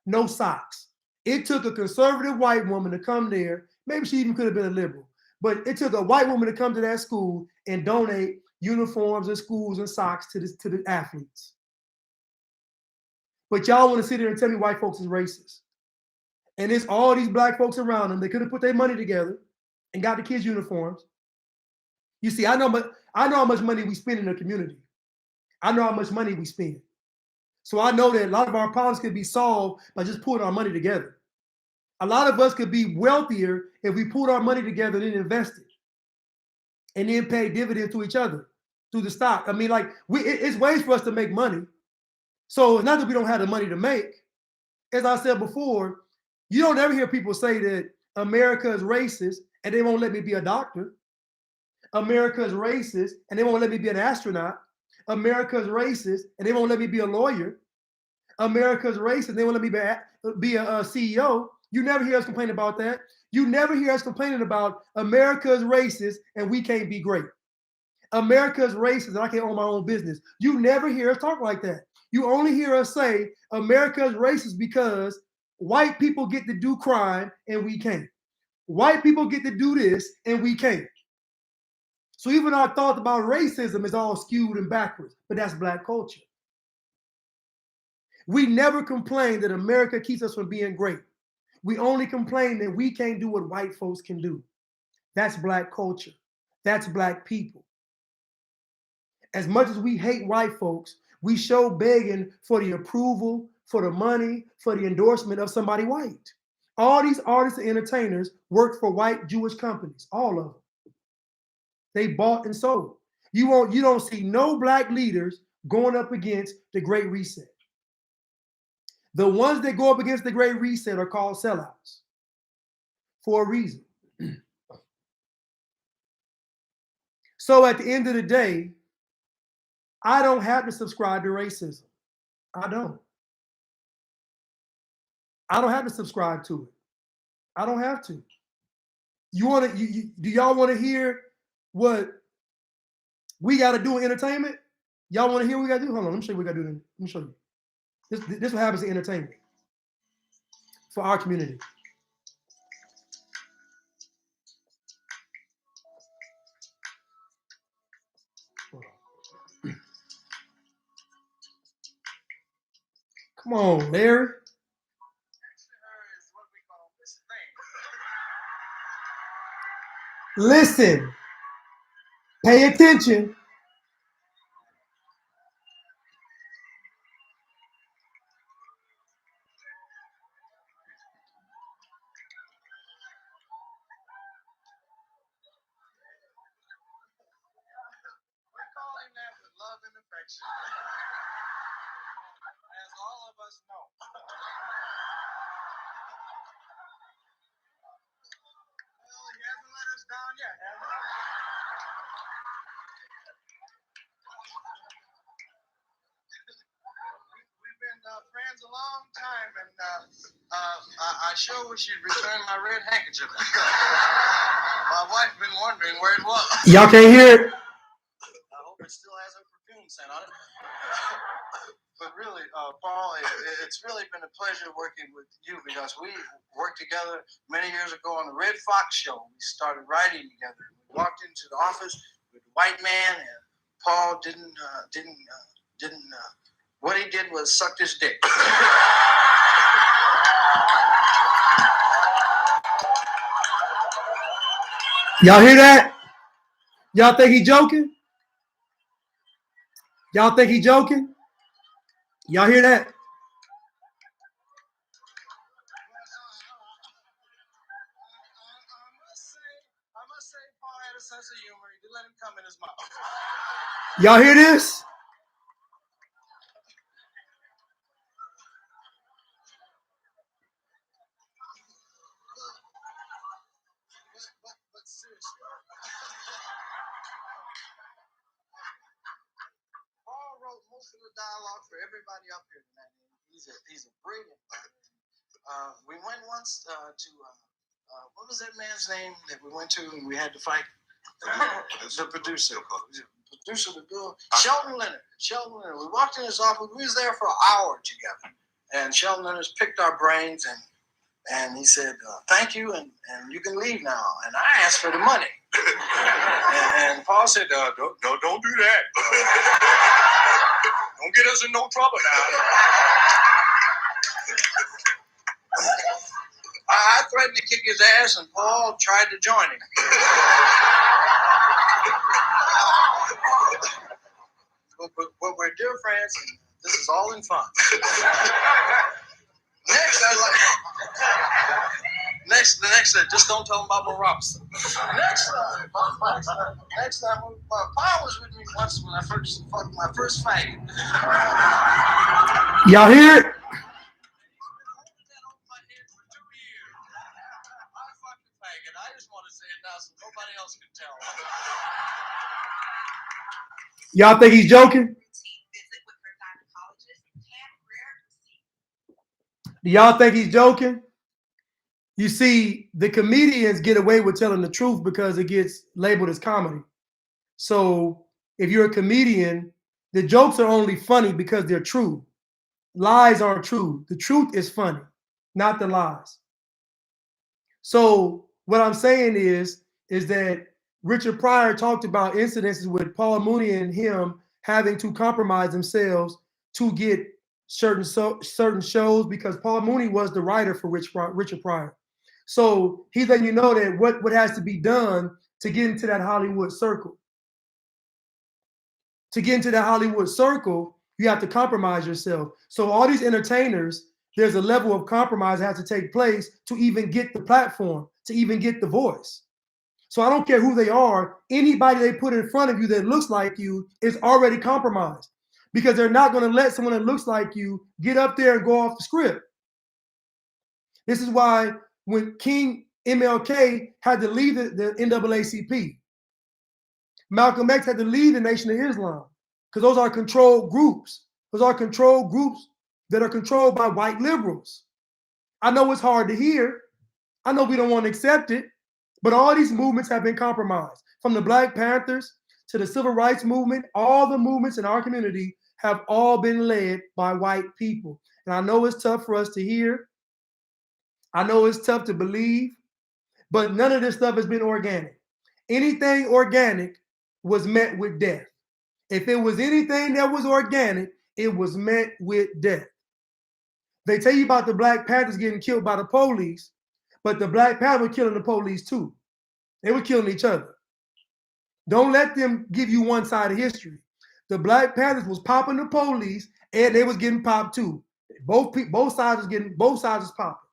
no socks. It took a conservative white woman to come there. Maybe she even could have been a liberal, but it took a white woman to come to that school and donate uniforms and schools and socks to the athletes. But y'all want to sit here and tell me white folks is racist. And it's all these black folks around them. They could have put their money together and got the kids' uniforms. You see, I know how much money we spend in the community. I know how much money we spend. So I know that a lot of our problems could be solved by just putting our money together. A lot of us could be wealthier if we pulled our money together and invested, and then pay dividends to each other through the stock. I mean, it's ways for us to make money. So it's not that we don't have the money to make. As I said before, you don't ever hear people say that America is racist and they won't let me be a doctor. America is racist and they won't let me be an astronaut. America is racist and they won't let me be a lawyer. America is racist and they won't let me be a CEO. You never hear us complain about that. You never hear us complaining about America is racist and we can't be great. America's racist and I can't own my own business. You never hear us talk like that. You only hear us say America's racist because white people get to do crime and we can't. White people get to do this and we can't. So even our thought about racism is all skewed and backwards, but that's black culture. We never complain that America keeps us from being great. We only complain that we can't do what white folks can do. That's black culture. That's black people. As much as we hate white folks, we show begging for the approval, for the money, for the endorsement of somebody white. All these artists and entertainers work for white Jewish companies, all of them. They bought and sold. You don't see no black leaders going up against the Great Reset. The ones that go up against the Great Reset are called sellouts for a reason. So at the end of the day, I don't have to subscribe to racism. I don't. I don't have to subscribe to it. I don't have to. You want to? Do y'all want to hear what we got to do in entertainment? Y'all want to hear what we got to do? Hold on, let me show you what we got to do. Let me show you. This is what happens in entertainment for our community. Come on, Larry. Listen. Pay attention. Love and affection. As all of us know. Well, he hasn't let us down yet, has he? We've been friends a long time, and I sure wish you'd return my red handkerchief. My wife's been wondering where it was. Y'all can't hear it? I hope it still has a perfume scent on it. But really, Paul, it's really been a pleasure working with you because we worked together many years ago on the Red Fox show. We started writing together. We walked into the office with a white man, and Paul didn't. What he did was sucked his dick. Y'all hear that? Y'all think he joking? Y'all think he joking? Y'all hear that? I must say, Paul had a sense of humor. He didn't let him come in his mouth. Y'all hear this? But seriously, Paul wrote most of the dialogue for everybody up here tonight. He's a brilliant writer. We went once to what was that man's name that we went to and we had to fight? The producer. The producer of the bill. Sheldon Leonard. We walked in his office. We was there for an hour together. And Sheldon Leonard picked our brains and he said, thank you, and you can leave now. And I asked for the money. and Paul said, don't do that. Don't get us in no trouble now. I threatened to kick his ass, and Paul tried to join him. But we're dear friends, and this is all in fun. Next, just don't tell him about my Robinson. Next time, Paul was with me once when I first fucked my first faggot. Y'all hear it? I just want to say it now so nobody else can tell. Y'all think he's joking? Do y'all think he's joking? You see, the comedians get away with telling the truth because it gets labeled as comedy. So if you're a comedian, the jokes are only funny because they're true. Lies aren't true. The truth is funny, not the lies. So what I'm saying is that Richard Pryor talked about incidences with Paul Mooney and him having to compromise themselves to get certain shows because Paul Mooney was the writer for Richard Pryor. So he's letting you know that what has to be done to get into that Hollywood circle. To get into that Hollywood circle, you have to compromise yourself. So all these entertainers, there's a level of compromise that has to take place to even get the platform, to even get the voice. So I don't care who they are, anybody they put in front of you that looks like you is already compromised because they're not going to let someone that looks like you get up there and go off the script. This is why when King MLK had to leave the NAACP, Malcolm X had to leave the Nation of Islam because those are controlled groups. Those are controlled groups that are controlled by white liberals. I know it's hard to hear. I know we don't want to accept it, but all these movements have been compromised. From the Black Panthers to the Civil Rights Movement, all the movements in our community have all been led by white people. And I know it's tough for us to hear. I know it's tough to believe, but none of this stuff has been organic. Anything organic was met with death. If it was anything that was organic, it was met with death. They tell you about the Black Panthers getting killed by the police, but the Black Panthers were killing the police too. They were killing each other. Don't let them give you one side of history. The Black Panthers was popping the police, and they was getting popped too. Both sides was popping.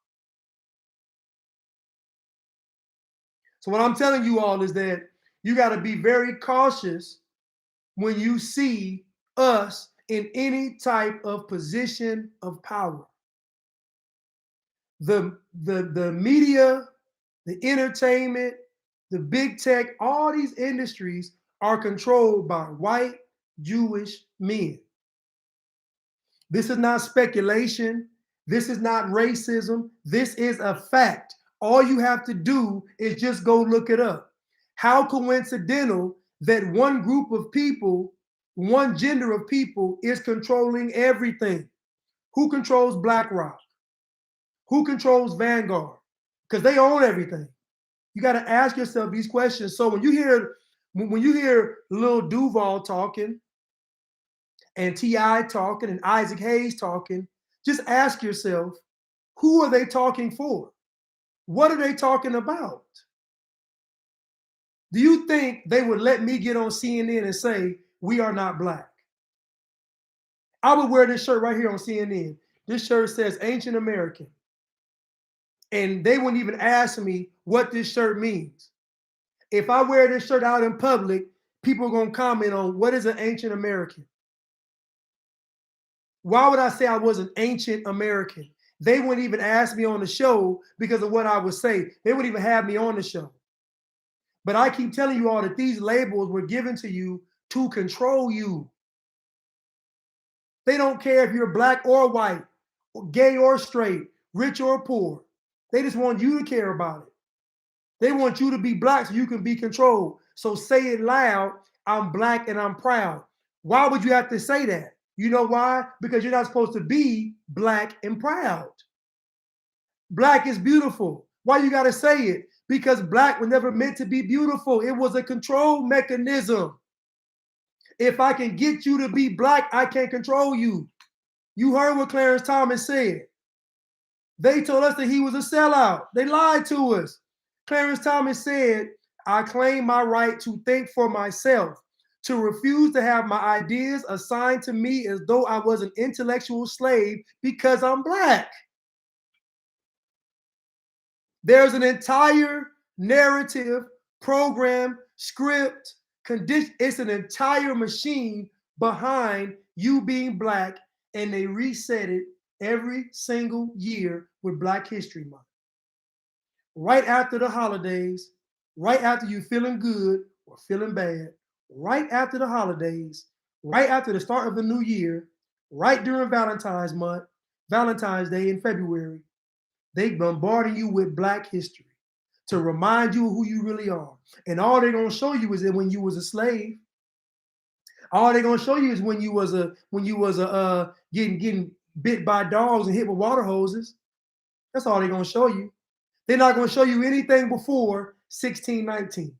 So what I'm telling you all is that you got to be very cautious when you see us in any type of position of power. The media, the entertainment, the big tech, all these industries are controlled by white Jewish men. This is not speculation. This is not racism. This is a fact. All you have to do is just go look it up. How coincidental that one group of people, one gender of people is controlling everything. Who controls BlackRock? Who controls Vanguard? Because they own everything. You got to ask yourself these questions. So when you hear Lil Duval talking and T.I. talking and Isaac Hayes talking, just ask yourself, who are they talking for? What are they talking about? Do you think they would let me get on CNN and say, we are not black? I would wear this shirt right here on CNN. This shirt says Ancient American. And they wouldn't even ask me what this shirt means. If I wear this shirt out in public, people are going to comment on what is an Ancient American. Why would I say I was an Ancient American? They wouldn't even ask me on the show because of what I would say. They wouldn't even have me on the show. But I keep telling you all that these labels were given to you to control you. They don't care if you're black or white, or gay or straight, rich or poor. They just want you to care about it. They want you to be black so you can be controlled. So say it loud, I'm black and I'm proud. Why would you have to say that? You know why? Because you're not supposed to be black and proud. Black is beautiful. Why you got to say it? Because black was never meant to be beautiful. It was a control mechanism. If I can get you to be black, I can't control you. You heard what Clarence Thomas said. They told us that he was a sellout. They lied to us. Clarence Thomas said, I claim my right to think for myself, to refuse to have my ideas assigned to me as though I was an intellectual slave because I'm black. There's an entire narrative, program, script, condition. It's an entire machine behind you being black, and they reset it every single year with Black History Month. Right after the holidays, right after you feeling good or feeling bad, right after the holidays, right after the start of the new year, right during Valentine's month, Valentine's Day in February, they bombarding you with Black history. to remind you of who you really are. And all they're gonna show you is that when you was a slave, all they're gonna show you is when you was getting bit by dogs and hit with water hoses. That's all they're gonna show you. They're not gonna show you anything before 1619.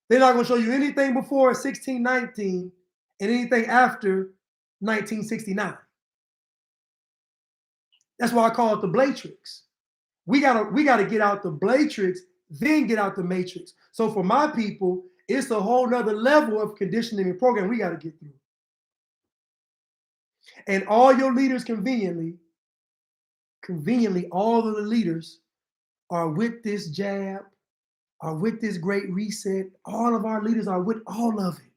They're not gonna show you anything before 1619 and anything after 1969. That's why I call it the Blatrix. We gotta get out the Blatrix, then get out the matrix. So for my people, it's a whole nother level of conditioning and program we gotta get through. And all your leaders conveniently, all of the leaders are with this jab, are with this great reset. All of our leaders are with all of it.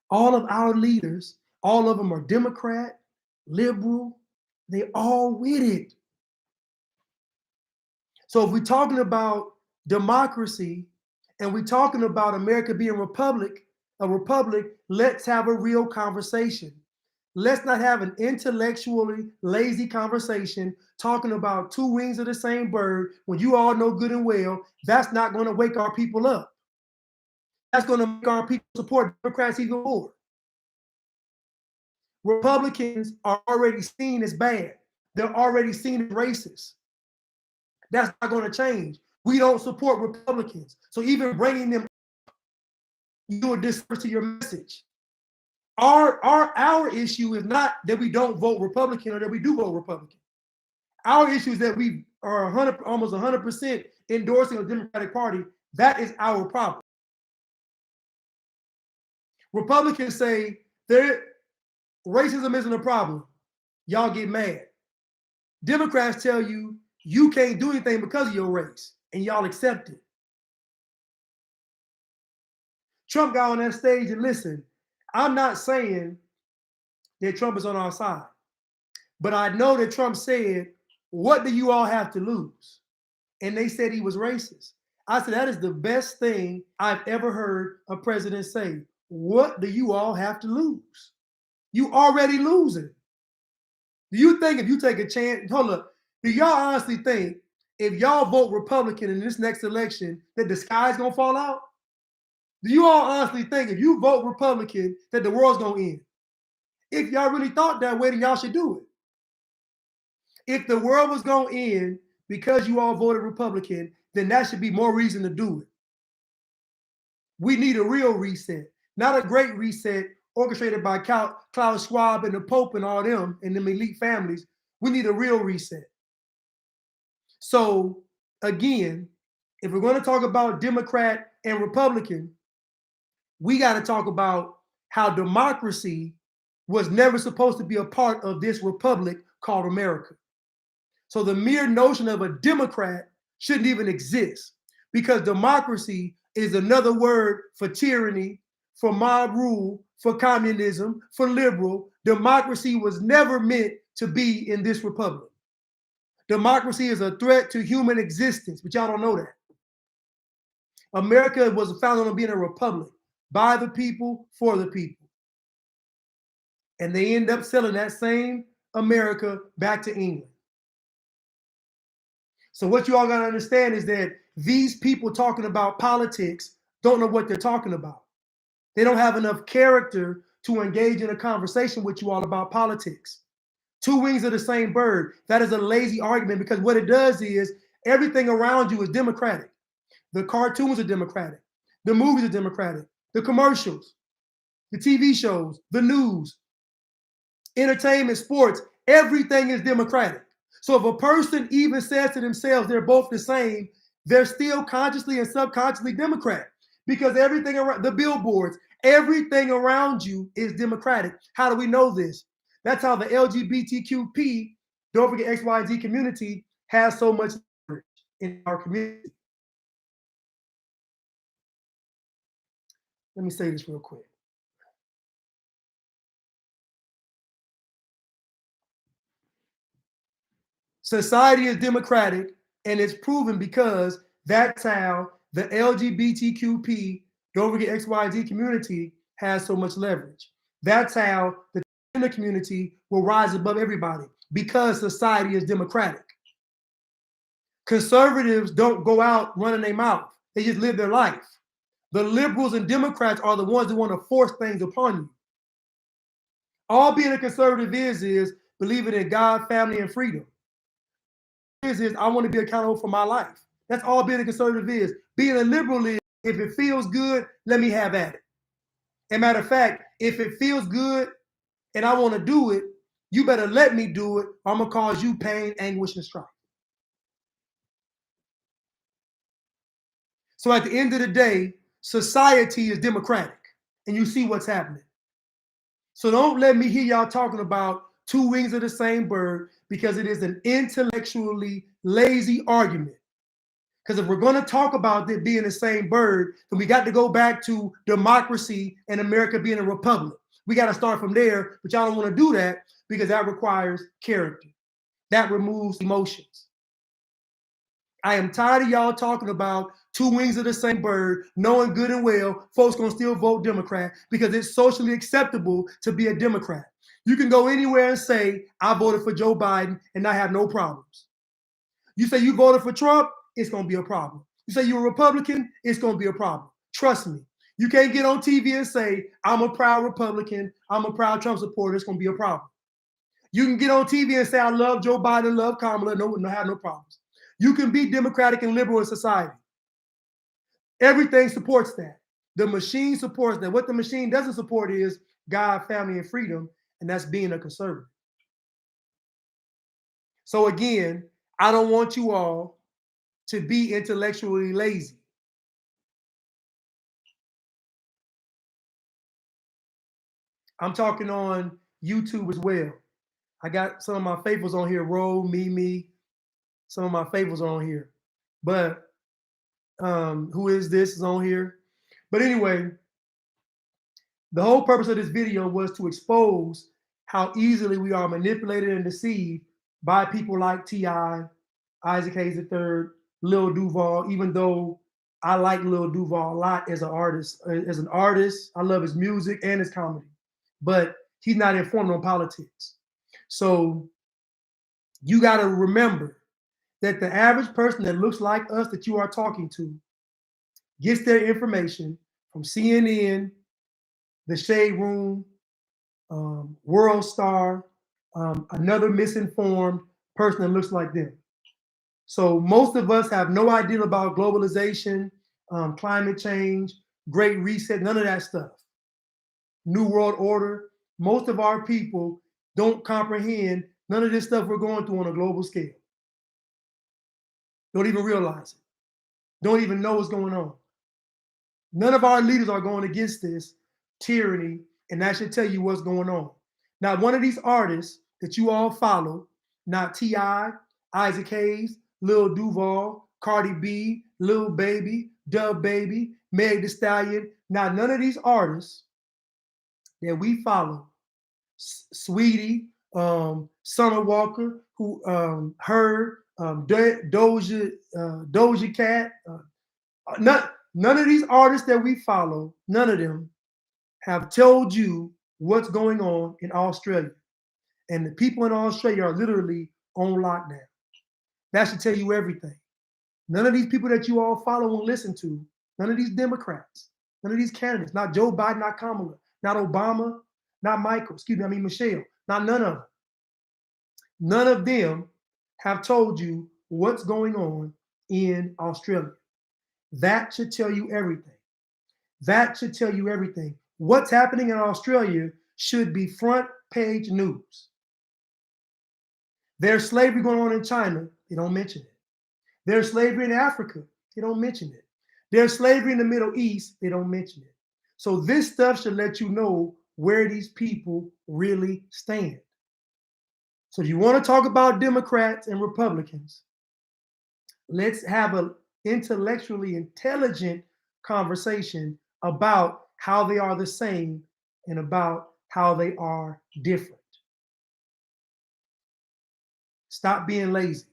All of our leaders, all of them are Democrat, liberal, they all with it. So if we're talking about democracy and we're talking about America being a republic, let's have a real conversation. Let's not have an intellectually lazy conversation talking about two wings of the same bird when you all know good and well that's not going to wake our people up. That's going to make our people support Democrats even more. Republicans are already seen as bad. They're already seen as racist. That's not going to change. We don't support Republicans. So even bringing them up, you do a disservice to your message. Our issue is not that we don't vote Republican or that we do vote Republican. Our issue is that we are almost 100% endorsing the Democratic Party. That is our problem. Republicans say racism isn't a problem. Y'all get mad. Democrats tell you you can't do anything because of your race, and y'all accept it. Trump got on that stage and listen, I'm not saying that Trump is on our side, but I know that Trump said, what do you all have to lose? And they said he was racist. I said, that is the best thing I've ever heard a president say. What do you all have to lose? You already losing. Do you think if you take a chance, hold up, do y'all honestly think if y'all vote Republican in this next election that the sky's gonna fall out? Do you all honestly think if you vote Republican that the world's gonna end? If y'all really thought that way, then y'all should do it. If the world was gonna end because you all voted Republican, then that should be more reason to do it. We need a real reset, not a great reset orchestrated by Klaus Schwab and the Pope and all them and them elite families. We need a real reset. So again, if we're going to talk about Democrat and Republican, we got to talk about how democracy was never supposed to be a part of this republic called America. So the mere notion of a Democrat shouldn't even exist because democracy is another word for tyranny, for mob rule, for communism, for liberal. Democracy was never meant to be in this republic. Democracy is a threat to human existence, but y'all don't know that. America was founded on being a republic, by the people, for the people. And they end up selling that same America back to England. So what you all got to understand is that these people talking about politics don't know what they're talking about. They don't have enough character to engage in a conversation with you all about politics. Two wings of the same bird. That is a lazy argument because what it does is everything around you is democratic. The cartoons are democratic. The movies are democratic. The commercials, the TV shows, the news, entertainment, sports, everything is democratic. So if a person even says to themselves they're both the same, they're still consciously and subconsciously Democrat because everything around the billboards, everything around you is democratic. How do we know this? That's how the LGBTQP, don't forget XYZ community, has so much leverage in our community. Let me say this real quick. Society is democratic, and it's proven because that's how the LGBTQP, don't forget XYZ community, has so much leverage. That's how the gender community will rise above everybody because society is democratic. Conservatives don't go out running their mouth. They just live their life. The liberals and Democrats are the ones that want to force things upon you. All being a conservative is believing in God, family, and freedom. Is I want to be accountable for my life. That's all being a conservative is. Being a liberal is, if it feels good, let me have at it. And matter of fact, if it feels good and I want to do it, you better let me do it, or I'm going to cause you pain, anguish, and strife. So at the end of the day, society is democratic, and you see what's happening. So don't let me hear y'all talking about two wings of the same bird, because it is an intellectually lazy argument. Because if we're going to talk about it being the same bird, then we got to go back to democracy and America being a republic. We got to start from there, but y'all don't want to do that because that requires character. That removes emotions. I am tired of y'all talking about two wings of the same bird, knowing good and well folks gonna still vote Democrat because it's socially acceptable to be a Democrat. You can go anywhere and say, I voted for Joe Biden and I have no problems. You say you voted for Trump, it's gonna be a problem. You say you're a Republican, it's gonna be a problem. Trust me. You can't get on TV and say, I'm a proud Republican, I'm a proud Trump supporter, it's gonna be a problem. You can get on TV and say, I love Joe Biden, love Kamala, no, have no problems. You can be democratic and liberal in society. Everything supports that. The machine supports that. What the machine doesn't support is God, family, and freedom, and that's being a conservative. So again, I don't want you all to be intellectually lazy. I'm talking on YouTube as well. I got some of my favorites on here, Ro, Mimi, some of my favorites are on here. But who is this is on here. But anyway, the whole purpose of this video was to expose how easily we are manipulated and deceived by people like T.I., Isaac Hayes III, Lil Duval, even though I like Lil Duval a lot as an artist. I love his music and his comedy, but he's not informed on politics. So you got to remember that the average person that looks like us that you are talking to gets their information from CNN, The Shade Room, World Star, another misinformed person that looks like them. So most of us have no idea about globalization, climate change, Great Reset, none of that stuff. New World Order. Most of our people don't comprehend none of this stuff we're going through on a global scale. Don't even realize it. Don't even know what's going on. None of our leaders are going against this tyranny, and that should tell you what's going on. Now, one of these artists that you all follow, not T.I., Isaac Hayes, Lil Duval, Cardi B, Lil Baby, Dub Baby, Meg Thee Stallion. Now, none of these artists that we follow, Sweetie, Summer Walker, who Her, Doja Cat, none of these artists that we follow, none of them have told you what's going on in Australia. And the people in Australia are literally on lockdown. That should tell you everything. None of these people that you all follow and listen to, none of these Democrats, none of these candidates, not Joe Biden, not Kamala, not Obama, not Michelle, not none of them. None of them have told you what's going on in Australia. That should tell you everything. That should tell you everything. What's happening in Australia should be front page news. There's slavery going on in China, they don't mention it. There's slavery in Africa, they don't mention it. There's slavery in the Middle East, they don't mention it. So this stuff should let you know where these people really stand. So if you want to talk about Democrats and Republicans, let's have an intellectually intelligent conversation about how they are the same and about how they are different. Stop being lazy.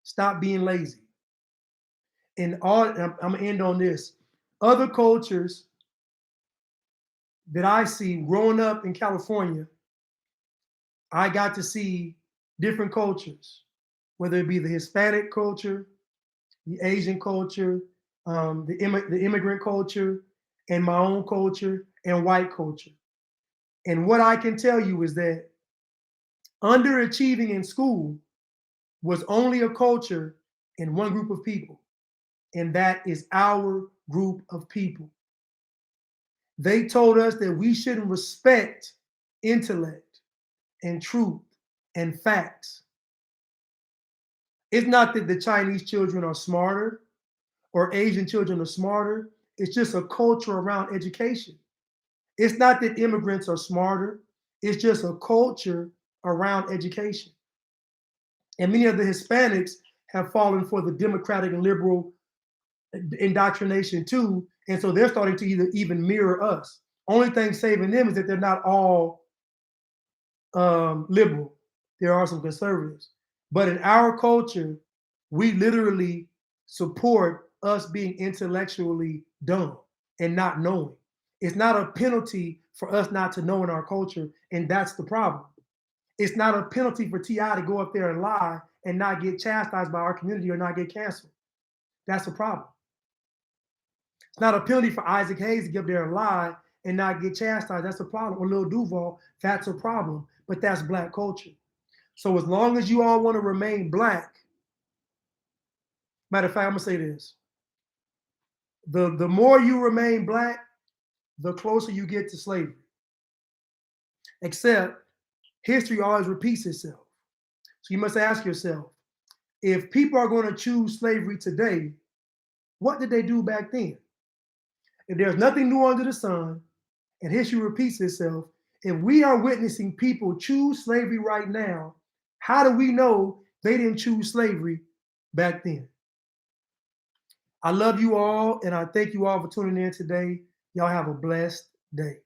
Stop being lazy. And I'm gonna end on this. Other cultures that I see growing up in California, I got to see different cultures whether it be the Hispanic culture, the Asian culture, the immigrant culture, and my own culture, and white culture. And what I can tell you is that underachieving in school was only a culture in one group of people, and that is our group of people. They told us that we shouldn't respect intellect and truth and facts. It's not that the Chinese children are smarter or Asian children are smarter. It's just a culture around education. It's not that immigrants are smarter. It's just a culture around education. And many of the Hispanics have fallen for the democratic and liberal indoctrination too. And so they're starting to even mirror us. Only thing saving them is that they're not all liberal. There are some conservatives. But in our culture, we literally support us being intellectually dumb and not knowing. It's not a penalty for us not to know in our culture, and that's the problem. It's not a penalty for T.I. to go up there and lie and not get chastised by our community or not get canceled. That's the problem. It's not a penalty for Isaac Hayes to get up there and lie and not get chastised. That's a problem. Or Lil Duval, that's a problem. But that's Black culture. So as long as you all want to remain Black, matter of fact, I'm gonna say this. The more you remain Black, the closer you get to slavery. Except history always repeats itself. So you must ask yourself, if people are going to choose slavery today, what did they do back then? If there's nothing new under the sun and history repeats itself, if we are witnessing people choose slavery right now, how do we know they didn't choose slavery back then? I love you all, and I thank you all for tuning in today. Y'all have a blessed day.